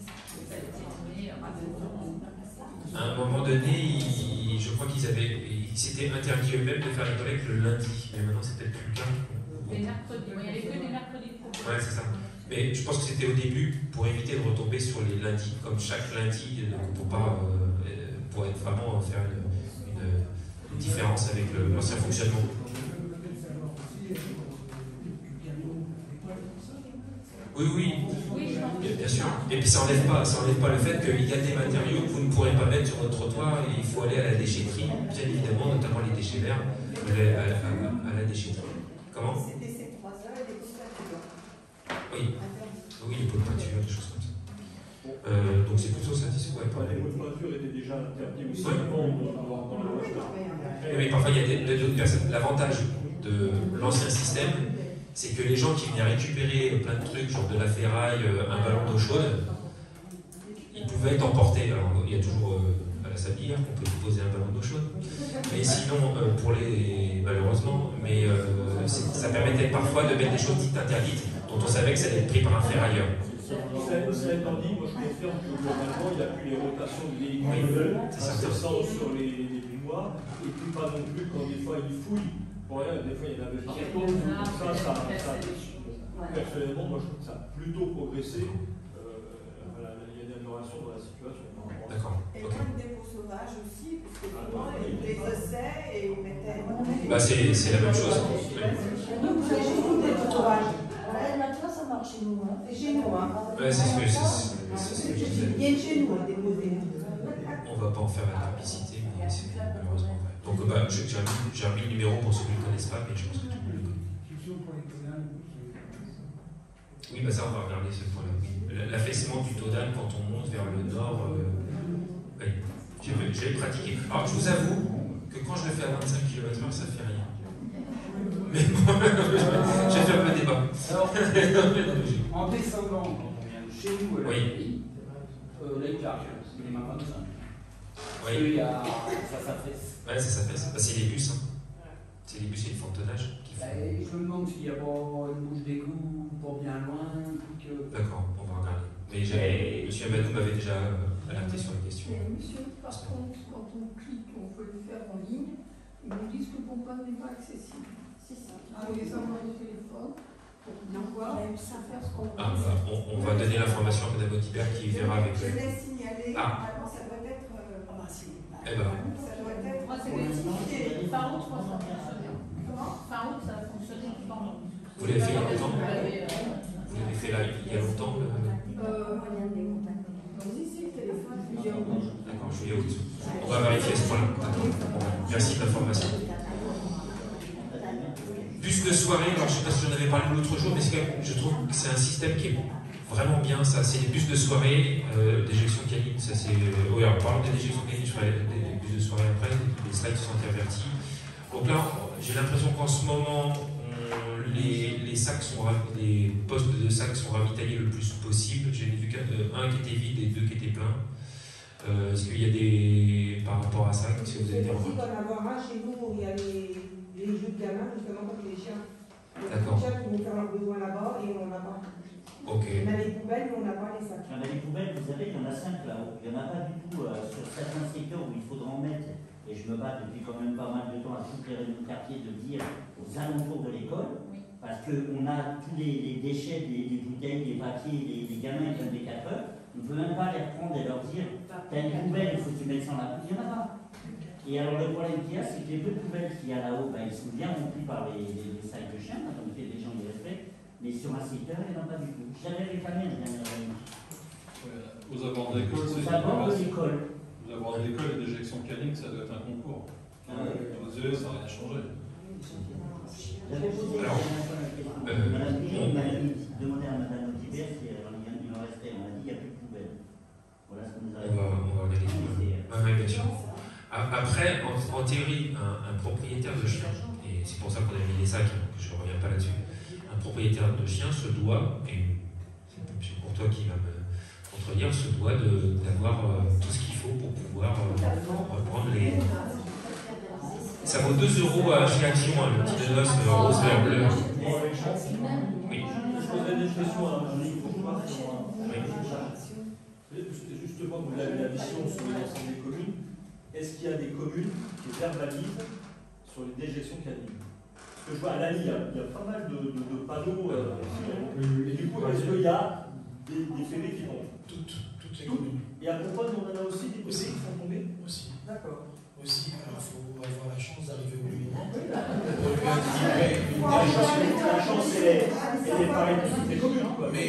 Ça a été donné rapidement. À un moment donné, je crois qu'ils s'étaient interdit eux-mêmes de faire les collectes le lundi. Mais maintenant, c'est peut-être plus le cas. Les mercredis. Il n'y avait que les mercredis. Ouais, c'est ça. Mais je pense que c'était au début pour éviter de retomber sur les lundis. Comme chaque lundi, pour être vraiment faire une différence avec l'ancien fonctionnement. Oui, bien sûr. Et puis ça n'enlève pas le fait qu'il y a des matériaux que vous ne pourrez pas mettre sur votre trottoir et il faut aller à la déchetterie, bien évidemment, notamment les déchets verts, à la déchetterie. Comment? C'était ces 3 heures et des pots de peinture. Oui, les pots de peinture, des choses comme ça. Donc c'est plutôt satisfaisant. Les pots de peinture étaient déjà interdits aussi avant dans la loi. Mais parfois il y a d'autres personnes. L'avantage de l'ancien système, c'est que les gens qui venaient récupérer plein de trucs, genre de la ferraille, un ballon d'eau chaude, ils pouvaient être emportés. Alors, il y a toujours à la Sablière qu'on peut déposer un ballon d'eau chaude. Mais sinon, malheureusement, ça permettait parfois de mettre des choses dites interdites, dont on savait que ça allait être pris par un ferrailleur. Cela étant dit, moi je confirme que globalement, il n'y a plus les rotations de véhicules incessantes sur les baignoires, et puis pas non plus quand des fois ils fouillent. Pour rien, des fois il y en avait partout. personnellement, moi je trouve que ça a plutôt progressé. Voilà, il y a une amélioration dans la situation. D'accord. Et moins de dépôts sauvages aussi, parce que souvent ils les ossaient et ils mettaient. Bah, c'est la même chose. C'est chez nous des dépôts sauvages. Maintenant, ça marche chez nous. C'est chez nous, hein. Ouais, c'est ce que je disais. Ils viennent chez nous à déposer. On va pas en faire la publicité, mais c'est malheureusement vrai. Donc bah, j'ai remis le numéro pour ceux qui ne le connaissent pas, mais je pense que tout le monde le connaît. Oui, bah ça, on va regarder ce point-là. L'affaissement du taux d'âne quand on monte vers le nord, oui, j'ai pratiqué. Alors, je vous avoue que quand je le fais à 25 km/h, ça fait rien. Mais bon, je vais faire le débat. Alors, en descendant, quand on vient de chez nous, à la pays, là, il arrive, il est maintenant 25. Oui. Il y a, ça s'affaisse. Ouais, ça s'affaisse. Bah, c'est les bus, hein. C'est les bus et le fantonnage qui font. Je me demande s'il n'y a pas une bouche d'égout pour bien loin. D'accord, on va regarder. Mais monsieur Amadou m'avait déjà alerté sur la question. Monsieur, par contre, quand on clique, on peut le faire en ligne, ils nous disent que Pomponne n'est pas accessible. C'est ça. Il faut les envoyer au téléphone pour bien voir, ça faire ce qu'on veut. Ah, bah, on va donner l'information à Mme Audibert qui verra avec Je lui. l'ai signalé, maintenant ça doit être. Eh ben. Ça doit être. Moi, c'est notifié. Fin août, je crois, ça a fonctionné. Comment? Fin août, ça a fonctionné tout le temps. Vous l'avez fait il y a longtemps? Vous l'avez fait là il y a longtemps? D'accord, juillet, août. On va vérifier ce point-là. Merci de l'information. Bus de soirée, alors je ne sais pas si j'en avais parlé l'autre jour, mais je trouve que c'est un système qui est vraiment bien, ça. C'est les bus de soirée, d'éjection canine. Ça, c'est. Oui, alors parlons des déjections canines, je ferai des bus de soirée après, les slides sont intervertis. Donc là, j'ai l'impression qu'en ce moment, les postes de sacs sont ravitaillés le plus possible. J'ai vu qu'un qui était vide et deux qui étaient pleins. Est-ce qu'il y a des. Par rapport à ça, si vous avez des remarques? On en avoir un chez nous où il y a les jeux de gamins, justement, comme les chiens. D'accord. Les chiens qui vont faire leurs besoins là-bas et on n'en a pas. Ok. On a les poubelles, mais on n'a pas les sacs. Les poubelles, vous savez, il y en a 5 là-haut. Il n'y en a pas du tout sur certains secteurs où il faudra en mettre. Et je me bats depuis quand même pas mal de temps à toutes les réunions de quartier de dire aux alentours de l'école, parce qu'on a tous les déchets, des bouteilles, des papiers, les gamins qui viennent des 4 heures, on ne peut même pas les reprendre et leur dire t'as une poubelle, il faut que tu mettes ça en la poubelle. Il n'y en a pas. Et alors le problème qu'il y a, c'est que les 2 poubelles qu'il y a là-haut, ils sont bien remplis par les sacs de chiens, donc les gens les respectent, mais sur un secteur, il n'y en a pas du tout. J'avais réclamé la dernière réunion. Aux abords de l'école, c'est. Aux abords de l'école. Aux abords de l'école, les déjections canines, ça doit être un concours. Aux yeux, ça n'a rien changé. Alors, demandez à Mme Audibert si il en restait. On a dit qu'il n'y a plus de poubelle. Voilà ce qu'on nous a dit. On va regarder tout. Oui, bien sûr. Après, en théorie, un propriétaire de chien, et c'est pour ça qu'on a mis les sacs, que je ne reviens pas là-dessus, un propriétaire de chien se doit, et c'est M. Courtois qui va me contredire, se doit d'avoir tout ce qu'il faut pour pouvoir reprendre les. Ça vaut 2 € chez Action, le petit de noces rose, vert, bleu. Oui. Je poserai des questions à justement, vous avez la vision sur l'ensemble des communes. Est-ce qu'il y a des communes qui verbalisent sur les déjections canines? Parce que je vois à l'ANI, il y a pas mal de panneaux. Et du coup, est-ce qu'il y a des PV qui tombent? Toutes les communes. Et à Pomponne, on en a aussi des PV qui font tomber? Aussi. D'accord. Aussi, alors il faut avoir la chance d'arriver au moment. La chance, elle est pareille pour toutes les communes. Mais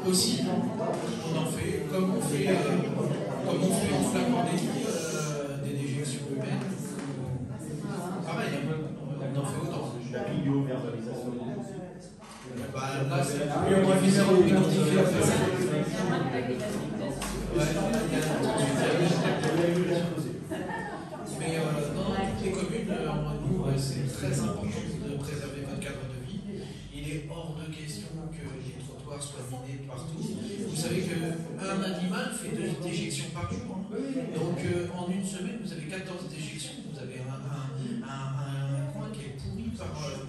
aussi, on en fait, comme on fait toute la pandémie des déjections humaines, pareil, on en fait autant. La bio-verbalisation. Là, c'est plus difficile d'identifier la personne. Mais dans toutes les communes, nous, c'est très important de préserver votre cadre de vie. Il est hors de question que les trottoirs soient vidés partout. Vous savez qu'un animal fait 2 déjections par jour. Donc en une semaine, vous avez 14 déjections. Vous avez un coin qui est pourri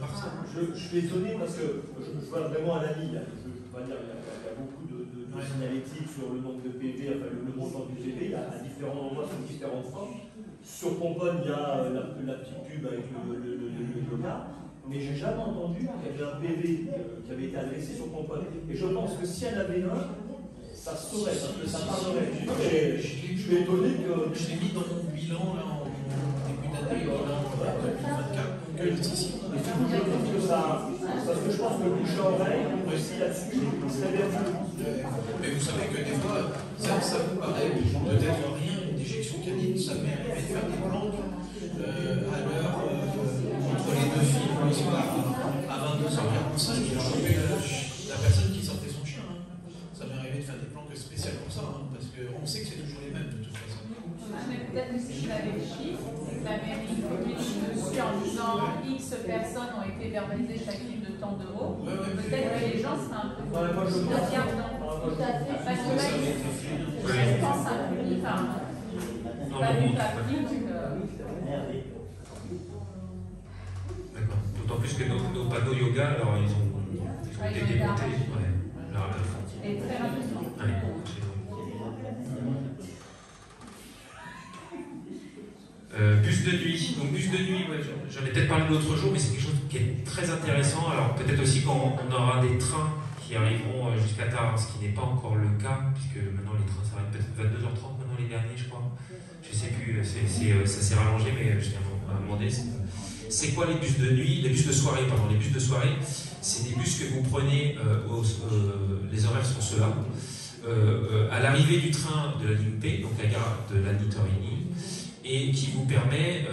par ça. Je suis étonné parce que je vois vraiment à la ligne. Je vais dire, il y a beaucoup de signalétiques sur le nombre de PV, enfin le montant du PV, à différents endroits sur différentes formes. Sur Pomponne, il y a la petite pub avec le gars. mais j'ai jamais entendu qu'il y avait un PV qui avait été adressé sur Pomponnet. Et je pense que si elle avait un, ça se saurait, parce que ça parlerait. Je suis étonné que. Je l'ai mis dans mon bilan là, en début d'année, bilan 2024. Et je trouve que ça. Parce que je pense que le bouche à oreille, aussi là-dessus, serait vertueux. Mais vous savez que des fois, ça vous paraît peut-être rien, une déjection canine, ça m'est arrivé de faire des planques à l'heure entre les deux films le soir à 22h45 et de choper la personne qui sortait son chien. Ça m'est arrivé de faire des planques spéciales pour ça, parce qu'on sait que c'est toujours les mêmes de toute façon. Mais peut-être que si vous avez le chiffre, la mairie communique dessus en disant X personnes ont été verbalisées chacune de tant d'euros, peut-être que les gens seraient un peu regardants. Tout à fait. Parce que là, je pense à un public, pas du public. D'accord. D'autant plus que nos panneaux yoga, alors ils ont été démontés. Et très rapidement. Bus de nuit. Donc bus de nuit, ouais, j'en ai peut-être parlé l'autre jour, mais c'est quelque chose qui est très intéressant. Alors peut-être aussi quand on aura des trains qui arriveront jusqu'à tard, ce qui n'est pas encore le cas, puisque maintenant les trains s'arrêtent peut-être 22h30 maintenant les derniers, je crois. Je sais plus, ça s'est rallongé, mais je tiens à demander. C'est quoi les bus de nuit? Les bus de soirée, pardon. Les bus de soirée, c'est des bus que vous prenez, les horaires sont ceux-là. À l'arrivée du train de la ligne P, donc la gare de Lagny Torigny, et qui vous permet,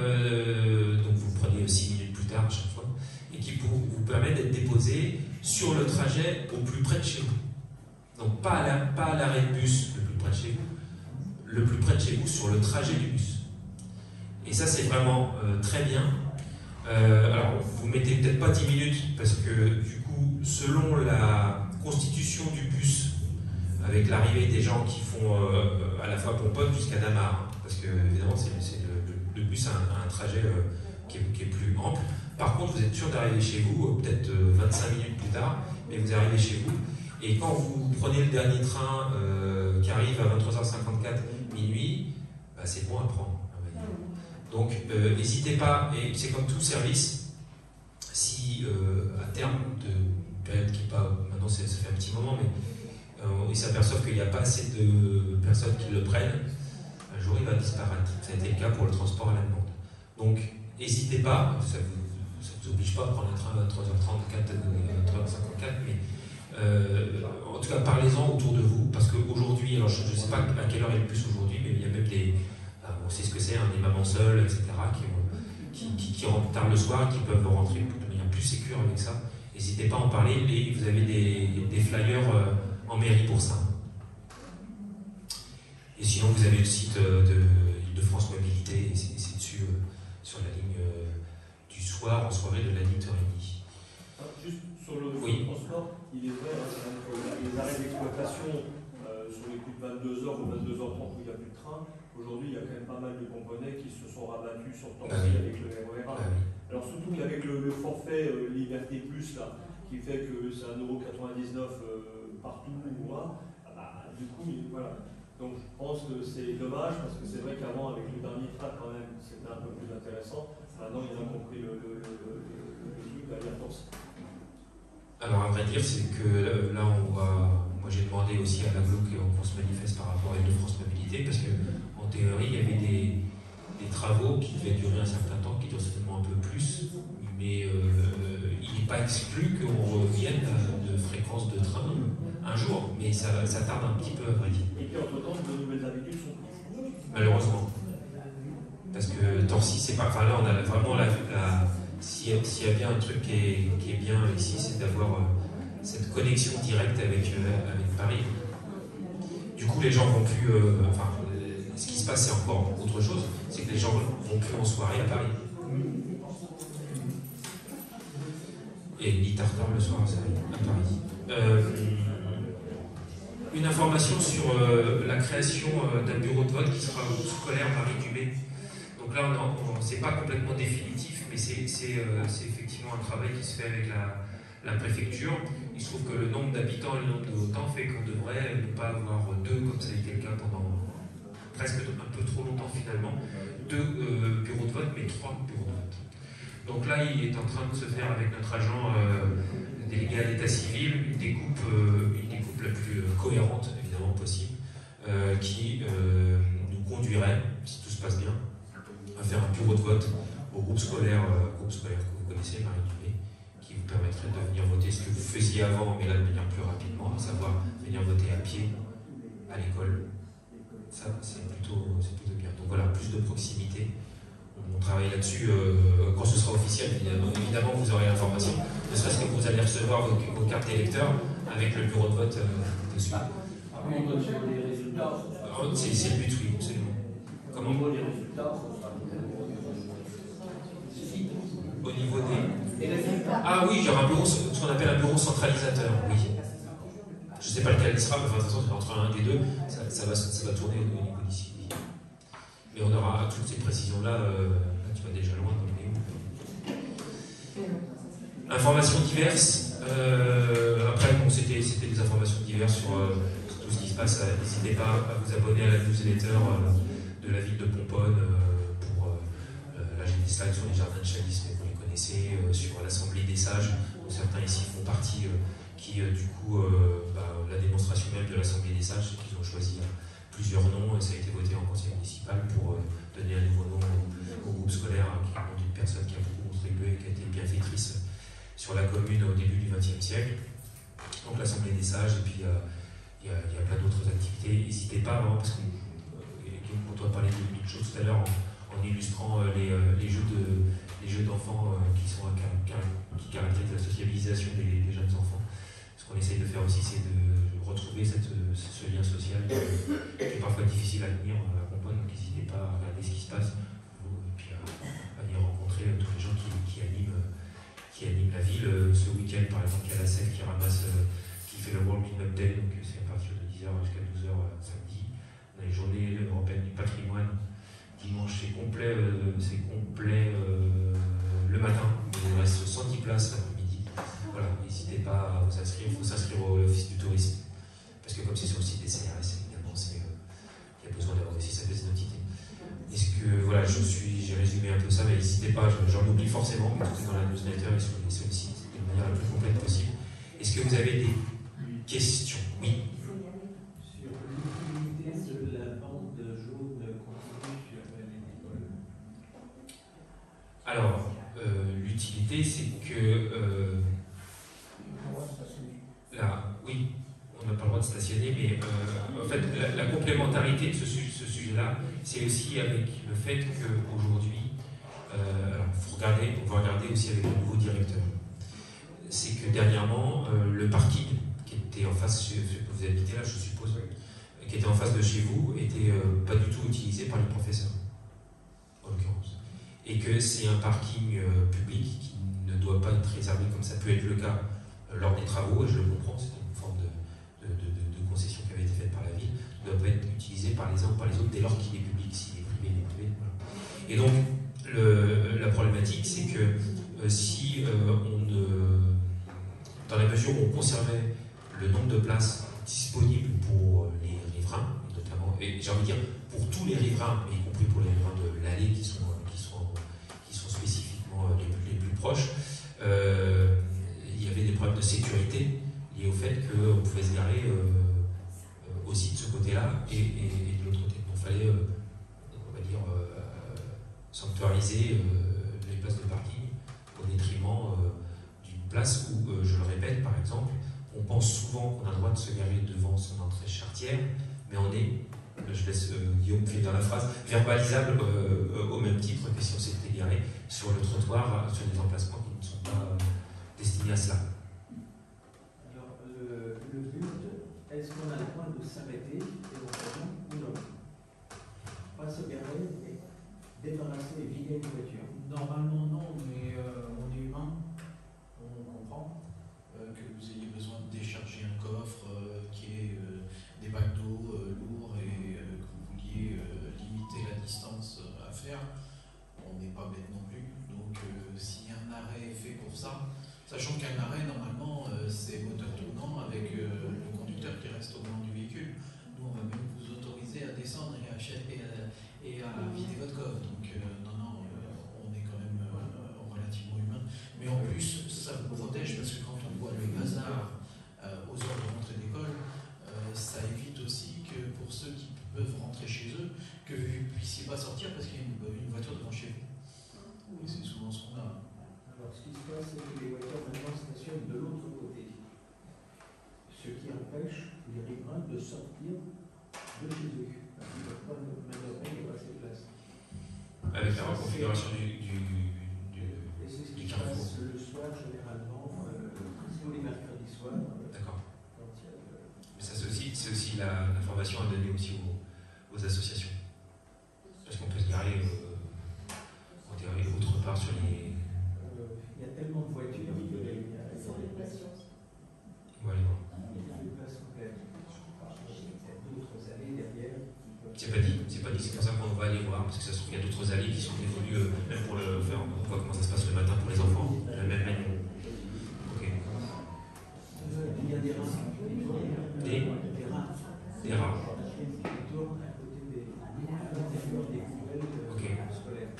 donc vous prenez 6 minutes plus tard à chaque fois, et qui vous permet d'être déposé sur le trajet au plus près de chez vous. Donc pas à l'arrêt de bus le plus près de chez vous, le plus près de chez vous sur le trajet du bus. Et ça c'est vraiment très bien. Alors vous mettez peut-être pas 10 minutes parce que du coup, selon la constitution du bus, avec l'arrivée des gens qui font à la fois Pomponne jusqu'à Damar, parce que évidemment le bus a un trajet qui est plus ample. Par contre, vous êtes sûr d'arriver chez vous, peut-être 25 minutes plus tard, mais vous arrivez chez vous. Et quand vous prenez le dernier train qui arrive à 23h54 minuit, bah, c'est bon à prendre. Donc n'hésitez pas, et c'est comme tout service, si à terme de période qui n'est pas, maintenant ça fait un petit moment, mais ils s'aperçoivent qu'il n'y a pas assez de personnes qui le prennent, un jour il va disparaître. Ça a été le cas pour le transport à la demande. Donc n'hésitez pas, ça ne vous oblige pas à prendre un train à 23h34, 23h54, mais en tout cas parlez-en autour de vous, parce qu'aujourd'hui, alors je ne sais pas à quelle heure est le bus aujourd'hui, mais il y a même des, on sait ce que c'est, des mamans seules, etc., qui rentrent tard le soir, qui peuvent rentrer de manière plus sécure avec ça. N'hésitez pas à en parler, et vous avez des flyers en mairie pour ça. Et sinon, vous avez le site de France Mobilité, et c'est dessus, sur la ligne du soir, en soirée de Lagny Torigny. Juste sur le transport, il est vrai, les arrêts d'exploitation sur les coups de 22h ou 22h30 où il n'y a plus de train, aujourd'hui il y a quand même pas mal de Pomponnais qui se sont rabattus sur Torcy avec le RER. Alors surtout qu'avec le forfait Liberté Plus, là, qui fait que c'est 1,99€ partout, du coup, voilà. Donc je pense que c'est dommage parce que c'est vrai qu'avant, avec le dernier train, quand même, c'était un peu plus intéressant. Maintenant, ils ont compris le truc d'aller à Torcy. Alors à vrai dire, c'est que là on voit, moi j'ai demandé aussi à l'aglo qu'on se manifeste par rapport à Île-de-France Mobilité, parce qu'en théorie il y avait des travaux qui devaient durer un certain temps, qui durent certainement un peu plus, mais il n'est pas exclu qu'on revienne de fréquence de train un jour, mais ça tarde un petit peu à vrai dire. Et puis entre-temps, de nouvelles habitudes sont prises. Malheureusement. Parce que Torcy, c'est pas. Enfin là on a vraiment s'il y a bien un truc qui est bien ici, c'est d'avoir cette connexion directe avec Paris. Du coup, les gens vont plus. Ce qui se passe, c'est encore autre chose, c'est que les gens vont plus en soirée à Paris. Et ni tard le soir à Paris. Une information sur la création d'un bureau de vote qui sera au scolaire Marie-Dumais. Donc là, c'est pas complètement définitif, mais c'est effectivement un travail qui se fait avec la préfecture. Il se trouve que le nombre d'habitants et le nombre de votants fait qu'on devrait ne pas avoir deux, comme ça a été le cas pendant presque un peu trop longtemps finalement, deux bureaux de vote, mais 3 bureaux de vote. Donc là, il est en train de se faire avec notre agent délégué à l'état civil une découpe la plus cohérente, évidemment, possible, qui nous conduirait, si tout se passe bien, à faire un bureau de vote au groupe scolaire que vous connaissez, Marie Dumé, qui vous permettrait de venir voter ce que vous faisiez avant, mais là de manière plus rapidement, à savoir venir voter à pied à l'école. Ça, c'est plutôt bien. Donc voilà, plus de proximité. On travaille là-dessus. Quand ce sera officiel, évidemment, vous aurez l'information. Ne serait-ce que vous allez recevoir vos cartes d'électeurs avec le bureau de vote dessus. C'est le but, oui, absolument. Comment ? Au niveau des... Ah oui, il y aura un bureau, ce qu'on appelle un bureau centralisateur, oui. Je ne sais pas lequel il sera, mais enfin, de toute façon, entre un des deux, ça va tourner au niveau d'ici. Mais on aura toutes ces précisions-là, là, tu vas déjà loin dans le néo. Informations diverses. Après, bon, c'était des informations diverses sur tout ce qui se passe. N'hésitez pas à vous abonner à la newsletter de la ville de Pomponne pour là, j'ai des slides sur les jardins de Chalice, mais vous les connaissez, sur l'Assemblée des sages, dont certains ici font partie, qui du coup, la démonstration même de l'Assemblée des sages, c'est qu'ils ont choisi plusieurs noms, et ça a été voté en conseil municipal pour donner un nouveau nom au groupe scolaire, qui est le nom d'une personne qui a beaucoup contribué et qui a été bienfaitrice sur la commune au début du XXe siècle. Donc l'Assemblée des sages, et puis il y a plein d'autres activités. N'hésitez pas, vraiment, parce qu'on doit parler d'une chose tout à l'heure en illustrant les jeux d'enfants qui caractérisent la sociabilisation des jeunes enfants. Ce qu'on essaye de faire aussi, c'est de retrouver ce lien social qui est parfois difficile à tenir à Pomponne. Donc n'hésitez pas à regarder ce qui se passe et puis à venir rencontrer tous les gens qui animent la ville. Ce week-end, par exemple, il y a la SEF qui fait le World Cleanup Day, donc c'est à partir de 10h jusqu'à 12h samedi. On a les journées européennes du patrimoine. Dimanche, c'est complet le matin. Il reste 110 places l'après-midi. Voilà, n'hésitez pas à vous inscrire. Il faut s'inscrire au office du tourisme. Parce que comme c'est sur le site des CRS, évidemment, il y a besoin d'avoir aussi sa pièce d'identité. Est-ce que, voilà, j'ai résumé un peu ça, mais n'hésitez pas, j'en oublie forcément, mais tout est dans la newsletter et sur le site, de manière la plus complète possible. Est-ce que vous avez des questions? Oui. Sur l'utilité de la bande jaune continue sur l'école. Alors, l'utilité, c'est que oui, on n'a pas le droit de stationner, mais en fait, la complémentarité de ce sujet-là, c'est aussi avec le fait qu'aujourd'hui, on va regarder aussi avec le nouveau directeur. C'est que dernièrement, le parking qui était en face, vous habitez là, je suppose, qui était en face de chez vous, était pas du tout utilisé par les professeurs, en l'occurrence. Et que c'est un parking public qui ne doit pas être réservé comme ça peut être le cas lors des travaux, et je le comprends, c'est une forme de concession qui avait été faite par la ville, ne doit pas être utilisé par les uns ou par les autres dès lors qu'il est public. S'il est privé, il est privé. Voilà. Et donc, la problématique, c'est que si dans la mesure où on conservait le nombre de places disponibles pour les riverains, notamment, et j'ai envie de dire pour tous les riverains, y compris pour les riverains de l'allée qui sont spécifiquement les plus proches, il y avait des problèmes de sécurité liés au fait qu'on pouvait se garer aussi de ce côté-là et de l'autre côté. Donc il fallait, on va dire, sanctuariser les places de parking au détriment d'une place où, je le répète, par exemple, on pense souvent qu'on a le droit de se garer devant son entrée charretière, mais on est, je laisse Guillaume finir la phrase, verbalisable au même titre que si on s'était garé sur le trottoir, sur des emplacements qui ne sont pas destinés à cela. Alors, le but, est-ce qu'on a le droit de s'arrêter éventuellement ou non? Pas se garer, mais débarrasser et vider une voiture. Normalement non, mais on est humain, on comprend que vous ayez besoin de décharger un coffre qui est des bacs d'eau lourds et que vous vouliez limiter la distance à faire. On n'est pas bête non plus, donc si un arrêt est fait pour ça, sachant qu'un arrêt normalement c'est moteur tournant avec le conducteur qui reste au volant du véhicule. Nous on va même vous autoriser à descendre et à vider votre coffre. Donc non, on est quand même relativement pas sortir parce qu'il y a une voiture devant chez vous. Et c'est souvent ce qu'on a. Alors, ce qui se passe, c'est que les voitures maintenant stationnent de l'autre côté. Ce qui empêche les riverains de sortir de chez eux. Parce qu'ils ne peuvent pas manœuvrer, il n'y a pas assez de place. Avec la reconfiguration Et c'est ce qui se carrefour. passe le soir, généralement, tous les mercredis soirs. D'accord. Mais ça, c'est aussi l'information à donner aussi aux associations. Parce qu'on peut se garer autre part sur les. Il y a tellement de voitures qu'il y a des places. Voilà. Des places complètes. Il y a d'autres allées derrière. C'est pas dit, c'est pour ça qu'on va aller voir, parce que ça se trouve qu'il y a d'autres allées qui sont évoluées, même pour le faire, on voit comment ça se passe le matin pour les enfants, de la même manière. Ok. Il y a des rats. Des rats. Qui tournent à côté des poubelles scolaires.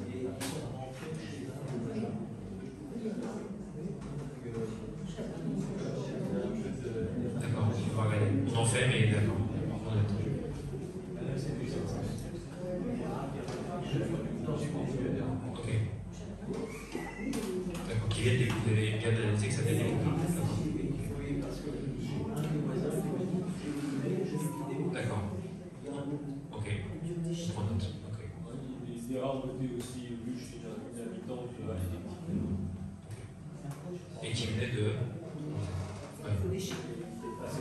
Et ils sont rentrés chez les gens. D'accord, on va regarder. On en fait, mais d'accord. Ok. D'accord, qui viennent vous avez bien analysé que ça vient des D'accord. Ok. Je prends note. Ok. Les rats ont été aussi vus chez une habitante Et qui venait de. Parce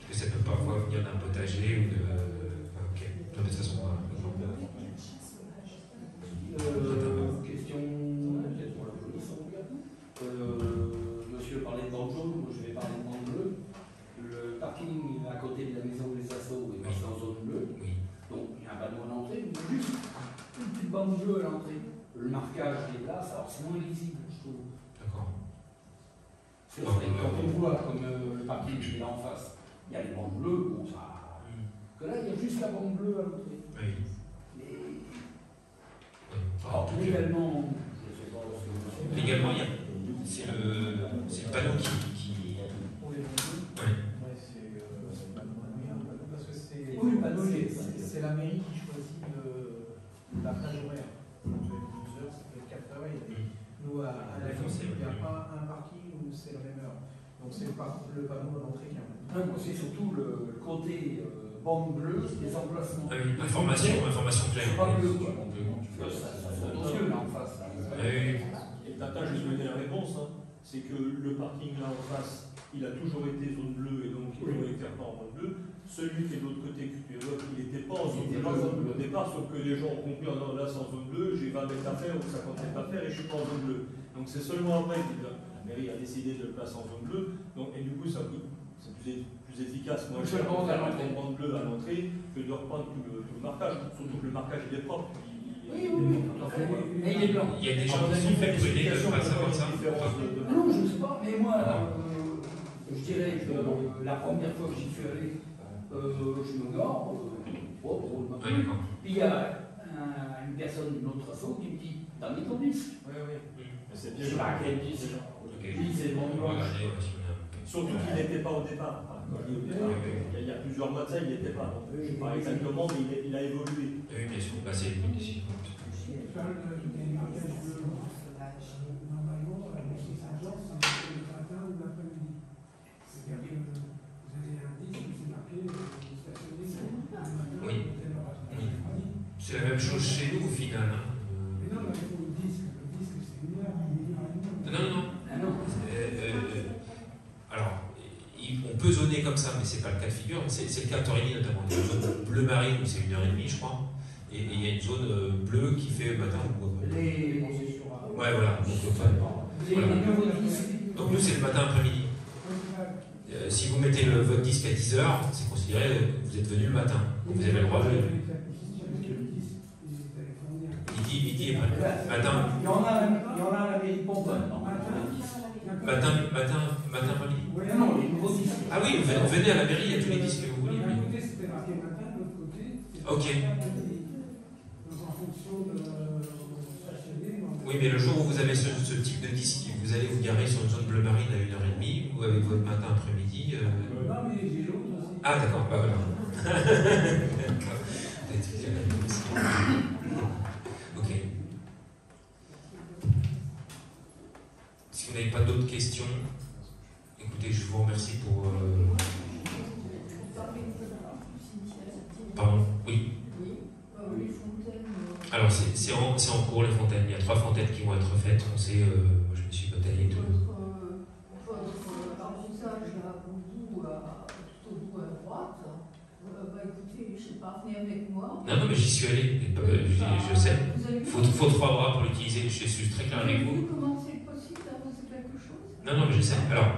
que ça peut parfois venir d'un potager ou de. Ok. De toute façon, Question peut-être pour la police en tout cas. Monsieur parlait de bande jaune, moi je vais parler de bande bleue. Le parking à côté de la maison des assos est passé en zone bleue. Donc il y a un panneau à l'entrée, mais juste une petite bande bleue à l'entrée. Le marquage est là, alors c'est moins lisible, je trouve. D'accord. Quand on voit comme le parking qui est là en face, il y a les bandes bleues, bon ça. Que là il y a juste la bande bleue à l'entrée. Oui. Alors, légalement, je ne sais pas. Légalement, c'est le panneau qui. Pour les bandeaux. Oui. Parce que c'est la mairie qui choisit la plage horaire. Ça peut être 12 heures, ça peut être 4 heures. Nous, à la ville, il n'y a pas un parking où c'est la même heure. Donc c'est le panneau à l'entrée qui est Non, c'est surtout le côté bande bleue des emplacements. Oui, information claire. C'est pas bleu, quoi. Ça saute aux yeux, là, en face. Et Tata, je vais donner la réponse. Hein. C'est que le parking là en face, il a toujours été zone bleue et donc il doit être en zone bleue. Celui qui est de l'autre côté, que tu évoques, il n'était pas en zone bleue au départ, sauf que les gens ont compris, non, là c'est en zone bleue, j'ai 20 mètres à faire ou 50 mètres à faire et je suis pas en zone bleue. Donc c'est seulement après que la mairie a décidé de le placer en zone bleue. Donc, et du coup, c'est plus efficace, moi, je vais prendre la bande bleue à l'entrée que de reprendre tout le marquage. Surtout que le marquage il est propre. Oui. Mais il est blanc. Il y a des gens qui sont fait brûler de ne pas savoir ça. Non, je ne sais pas, mais moi, je dirais que la première fois que j'y suis allé, je me gare, puis il y a une personne d'une autre façon qui me dit t'as mis ton disque. Oui. C'est Je sais pas quel disque. Lui, c'est bon. Surtout qu'il n'était pas au départ. Il y a plusieurs mois de ça, il n'était pas. Je ne sais pas exactement, mais il a évolué. Oui, bien sûr. Bah, c'est une décision. Normalement, les agences, c'est le matin ou l'après-midi. C'est-à-dire que vous avez un disque où c'est marqué stationné le matin. Oui. C'est la même chose chez nous au final. Mais non, il faut le disque. Le disque, c'est une heure et demie. Non. Alors, on peut zoner comme ça, mais c'est pas le cas de figure. C'est le cas à Torigny notamment. Il y a une zone bleu marine où c'est 1h30, je crois. Et il y a une zone bleue qui fait matin ou Ouais, voilà. Donc nous, c'est le matin après-midi. Si vous mettez votre disque à 10h, c'est considéré que vous êtes venu le matin. Vous avez le droit de midi et matin. Il y en a à la mairie de Pomponne. Matin après-midi. Non, les nouveaux disques. Ah oui, venez à la mairie, il y a tous les disques que vous voulez. D'un côté, c'était marqué matin, de l'autre côté, Ok. donc en fonction de Oui, mais le jour où vous avez ce type de disque, vous allez vous garer sur une zone bleu marine à 1h30 ou avec votre matin après-midi. Non, mais j'ai l'autre aussi. Ah, d'accord, bah voilà. D'accord. Ok. Si vous n'avez pas d'autres questions, écoutez, je vous remercie pour. Pardon, oui. Les fontaines. Alors, c'est en cours, les fontaines. Il y a 3 fontaines qui vont être faites. On sait, moi je me suis bataillé de. Votre arrosage là, tout au bout à droite, bah écoutez, je sais pas, venez avec moi. Non, non, mais j'y suis allé. Je sais. Il faut 3 bras pour l'utiliser. Je suis très clair avec vous. Comment c'est possible d'arroser quelque chose? Non, non, mais je sais. Alors,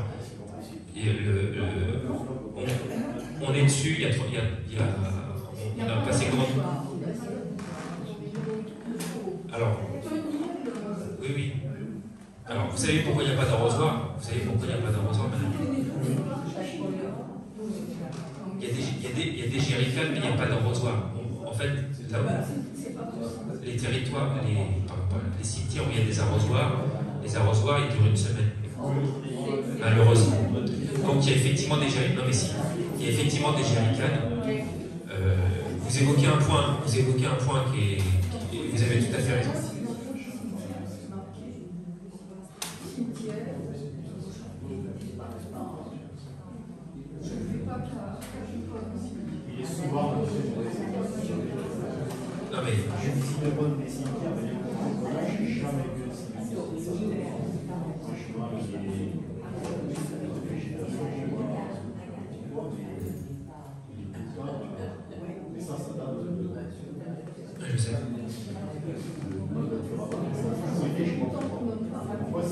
on est dessus. On a passé comment? Alors, oui, oui. Alors, vous savez pourquoi il n'y a pas d'arrosoir? Vous savez pourquoi il n'y a pas d'arrosoir, madame? Il y a des jerrycans, mais il n'y a pas d'arrosoir. En fait, là, les territoires, les cimetières où il y a des arrosoirs, les arrosoirs, ils durent une semaine. Malheureusement. Donc, il y a effectivement des jerrycans. Non, mais si. Il y a effectivement des jerrycans. Vous évoquez un point qui est. Vous avez tout à fait raison. Il est souvent. Non mais. Je suis de bonne des cimetières, mais je n'ai jamais vu de cimetière. Franchement, il est. Mais ça date de. Je sais.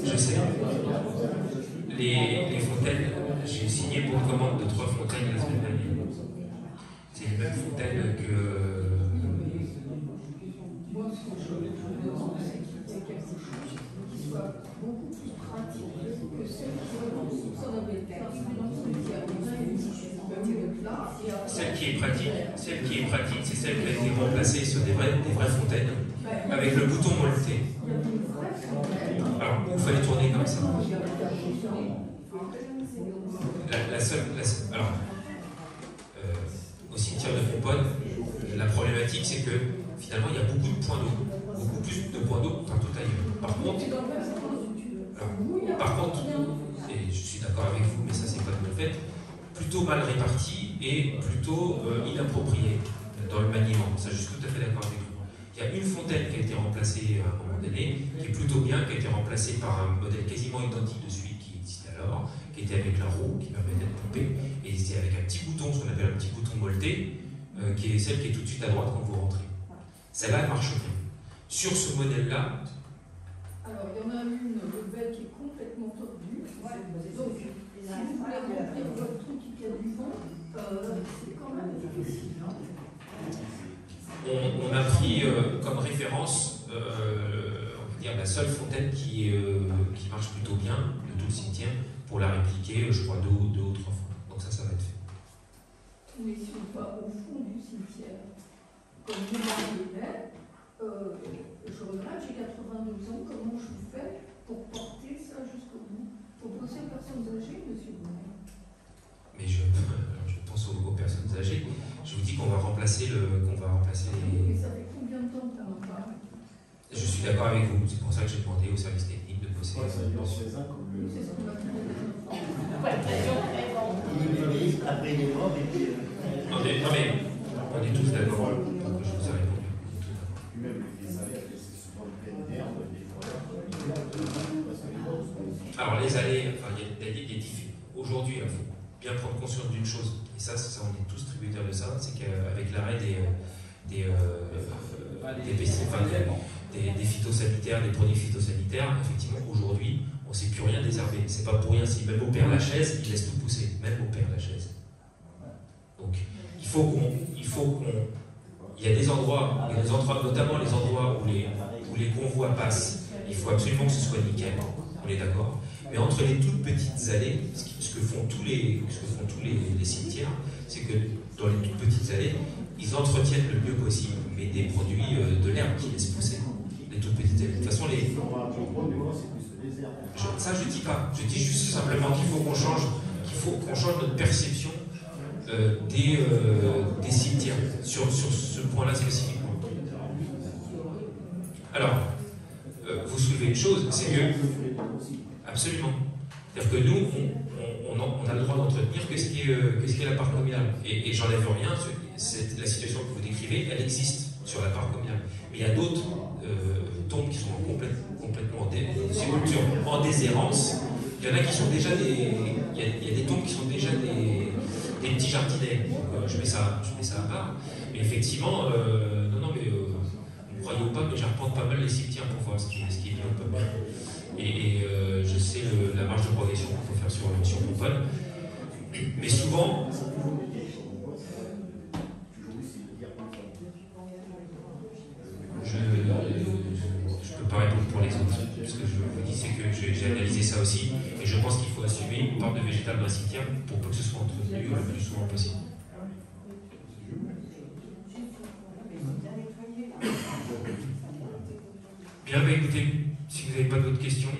Je sais. Les fontaines, j'ai signé pour une commande de 3 fontaines la semaine dernière. C'est les mêmes fontaines que. Moi, ce que je demande, c'est qu'il y ait quelque chose qui soit beaucoup plus pratique que celle qui est Celle qui est pratique, c'est celle qui a été remplacée sur des vraies fontaines, avec le bouton molleté. Alors, il fallait tourner comme ça. Alors, au cimetière de Pomponne, la problématique, c'est que finalement, il y a beaucoup de points d'eau, beaucoup plus de points d'eau partout ailleurs. Par contre, et je suis d'accord avec vous, mais ça, c'est pas de mon fait, plutôt mal réparti et plutôt inapproprié dans le maniement. Ça, je suis tout à fait d'accord avec vous. Il y a une fontaine qui a été remplacée à un moment donné, qui est plutôt bien, qui a été remplacée par un modèle quasiment identique de celui qui existait alors, qui était avec la roue, qui permettait de pomper, et c'était avec un petit bouton, ce qu'on appelle un petit bouton molleté, qui est celle qui est tout de suite à droite quand vous rentrez. Celle-là, elle marche bien. Sur ce modèle-là... Alors, il y en a une, le bec est complètement tordu. Donc, si vous voulez remplir votre truc qui a du vent, c'est quand même difficile. On a pris comme référence, on va dire, la seule fontaine qui marche plutôt bien de tout le cimetière pour la répliquer, je crois, 2 ou 3 fois. Donc ça va être fait. Mais si on va au fond du cimetière, comme vous l'avez, je regrette, j'ai 82 ans, comment je fais pour porter ça jusqu'au bout? Faut penser aux personnes âgées, monsieur Bonnet. Mais je pense aux personnes âgées. Je vous dis qu'on va remplacer les... Et ça fait combien de temps qu'on en parle? Je suis d'accord avec vous, c'est pour ça que j'ai demandé au service technique de bosser. Ouais, ça dure 16 ans comme le... C'est ce qu'on va faire. Après, il est mort et puis... Non mais on est tous d'accord. Je vous ai répondu. Même les allées, c'est souvent plein d'herbe, des fois. Alors les allées, enfin, il y a des difficultés. Aujourd'hui, il faut bien prendre conscience d'une chose, et ça, on est tous tributaires de ça, c'est qu'avec l'arrêt des phytosanitaires, des produits phytosanitaires, effectivement, aujourd'hui, on ne sait plus rien désherber. C'est pas pour rien si même au Père Lachaise, il laisse tout pousser, même au Père Lachaise. Donc, il y a des endroits, notamment les endroits où les convois passent, il faut absolument que ce soit nickel, on est d'accord. Mais entre les toutes petites allées, ce que font tous les cimetières, c'est que dans les toutes petites allées, ils entretiennent le mieux possible, mais des produits de l'herbe qui laissent pousser. les toutes petites écoles. De toute façon, ça je dis pas. Je dis juste simplement qu'il faut qu'on change notre perception des cimetières sur ce point-là spécifiquement. Alors, vous soulevez une chose, c'est que absolument. C'est-à-dire que nous, on a le droit d'entretenir qu'est-ce qui est la part communale. Et j'enlève rien, la situation que vous décrivez, elle existe sur la part communale. Mais il y a d'autres tombes qui sont complètement en déshérence. Il y en a qui sont déjà il y a des tombes qui sont déjà des petits jardinets. Donc, je mets ça à part. Mais effectivement, ne croyez pas, mais j'arpente pas mal les cimetières pour voir ce qui est bien ou pas bien. Et je sais la marge de progression qu'il faut faire sur Pomponne. Mais souvent, je ne peux pas répondre pour les autres. Ce que je vous dis, c'est que j'ai analysé ça aussi. Et je pense qu'il faut assumer une part de végétal dans un cimetière pour peu que ce soit entretenu le plus souvent possible. Bien, bah écoutez, si vous n'avez pas d'autres questions.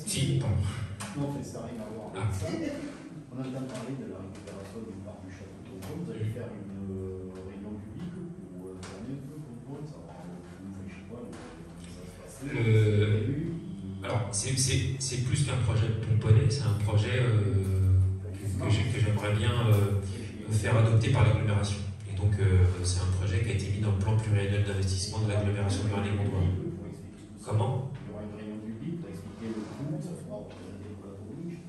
Si, pardon. Non, mais ça n'a rien à voir avec ça. On entend parler de la récupération d'une part du château de Pomponne. Vous allez faire une réunion publique ou fermer un peu Pomponne, ça va je sais pas, ça se passe. Alors, c'est plus qu'un projet pomponné, c'est un projet que j'aimerais bien faire adopter par l'agglomération. Et donc, c'est un projet qui a été mis dans le plan pluriannuel d'investissement de l'agglomération du Rennais-Gondoire. Comment? Il y aura une réunion publique pour expliquer le coût, ça sera représenté pour la commune, je sais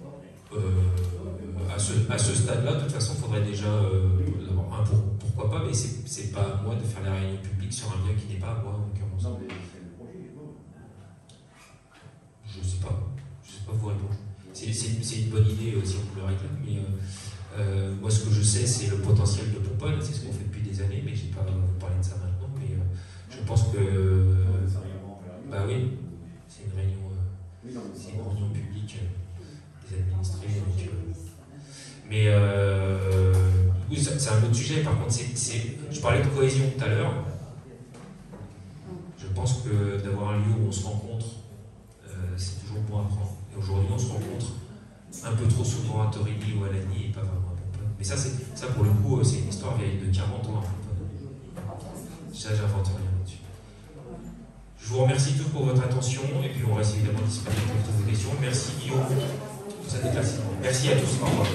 pas. À ce stade-là, de toute façon, il faudrait déjà avoir un pourquoi pas, mais c'est pas à moi de faire la réunion publique sur un bien qui n'est pas à moi, en l'occurrence. Non, mais c'est le projet, je vois. Je sais pas vous répondre. C'est une bonne idée si on le réclame, mais moi, ce que je sais, c'est le potentiel de Pomponne, c'est ce qu'on fait depuis des années, mais je n'ai pas à vous parler de ça maintenant, mais je pense que. Bah oui, c'est une réunion publique des administrés. Mais oui, c'est un autre sujet. Par contre, je parlais de cohésion tout à l'heure. Je pense que d'avoir un lieu où on se rencontre, c'est toujours bon à prendre. Et aujourd'hui, on se rencontre un peu trop souvent à Torigny ou à Lagny et pas vraiment à Pomponne. Mais ça pour le coup, c'est une histoire vieille de 40 ans à Pomponne. Ça, j'invente rien là-dessus. Je vous remercie tous pour votre attention et puis on reste évidemment disponible pour toutes vos questions. Merci Guillaume pour cette déplacement. Merci à tous. Au revoir.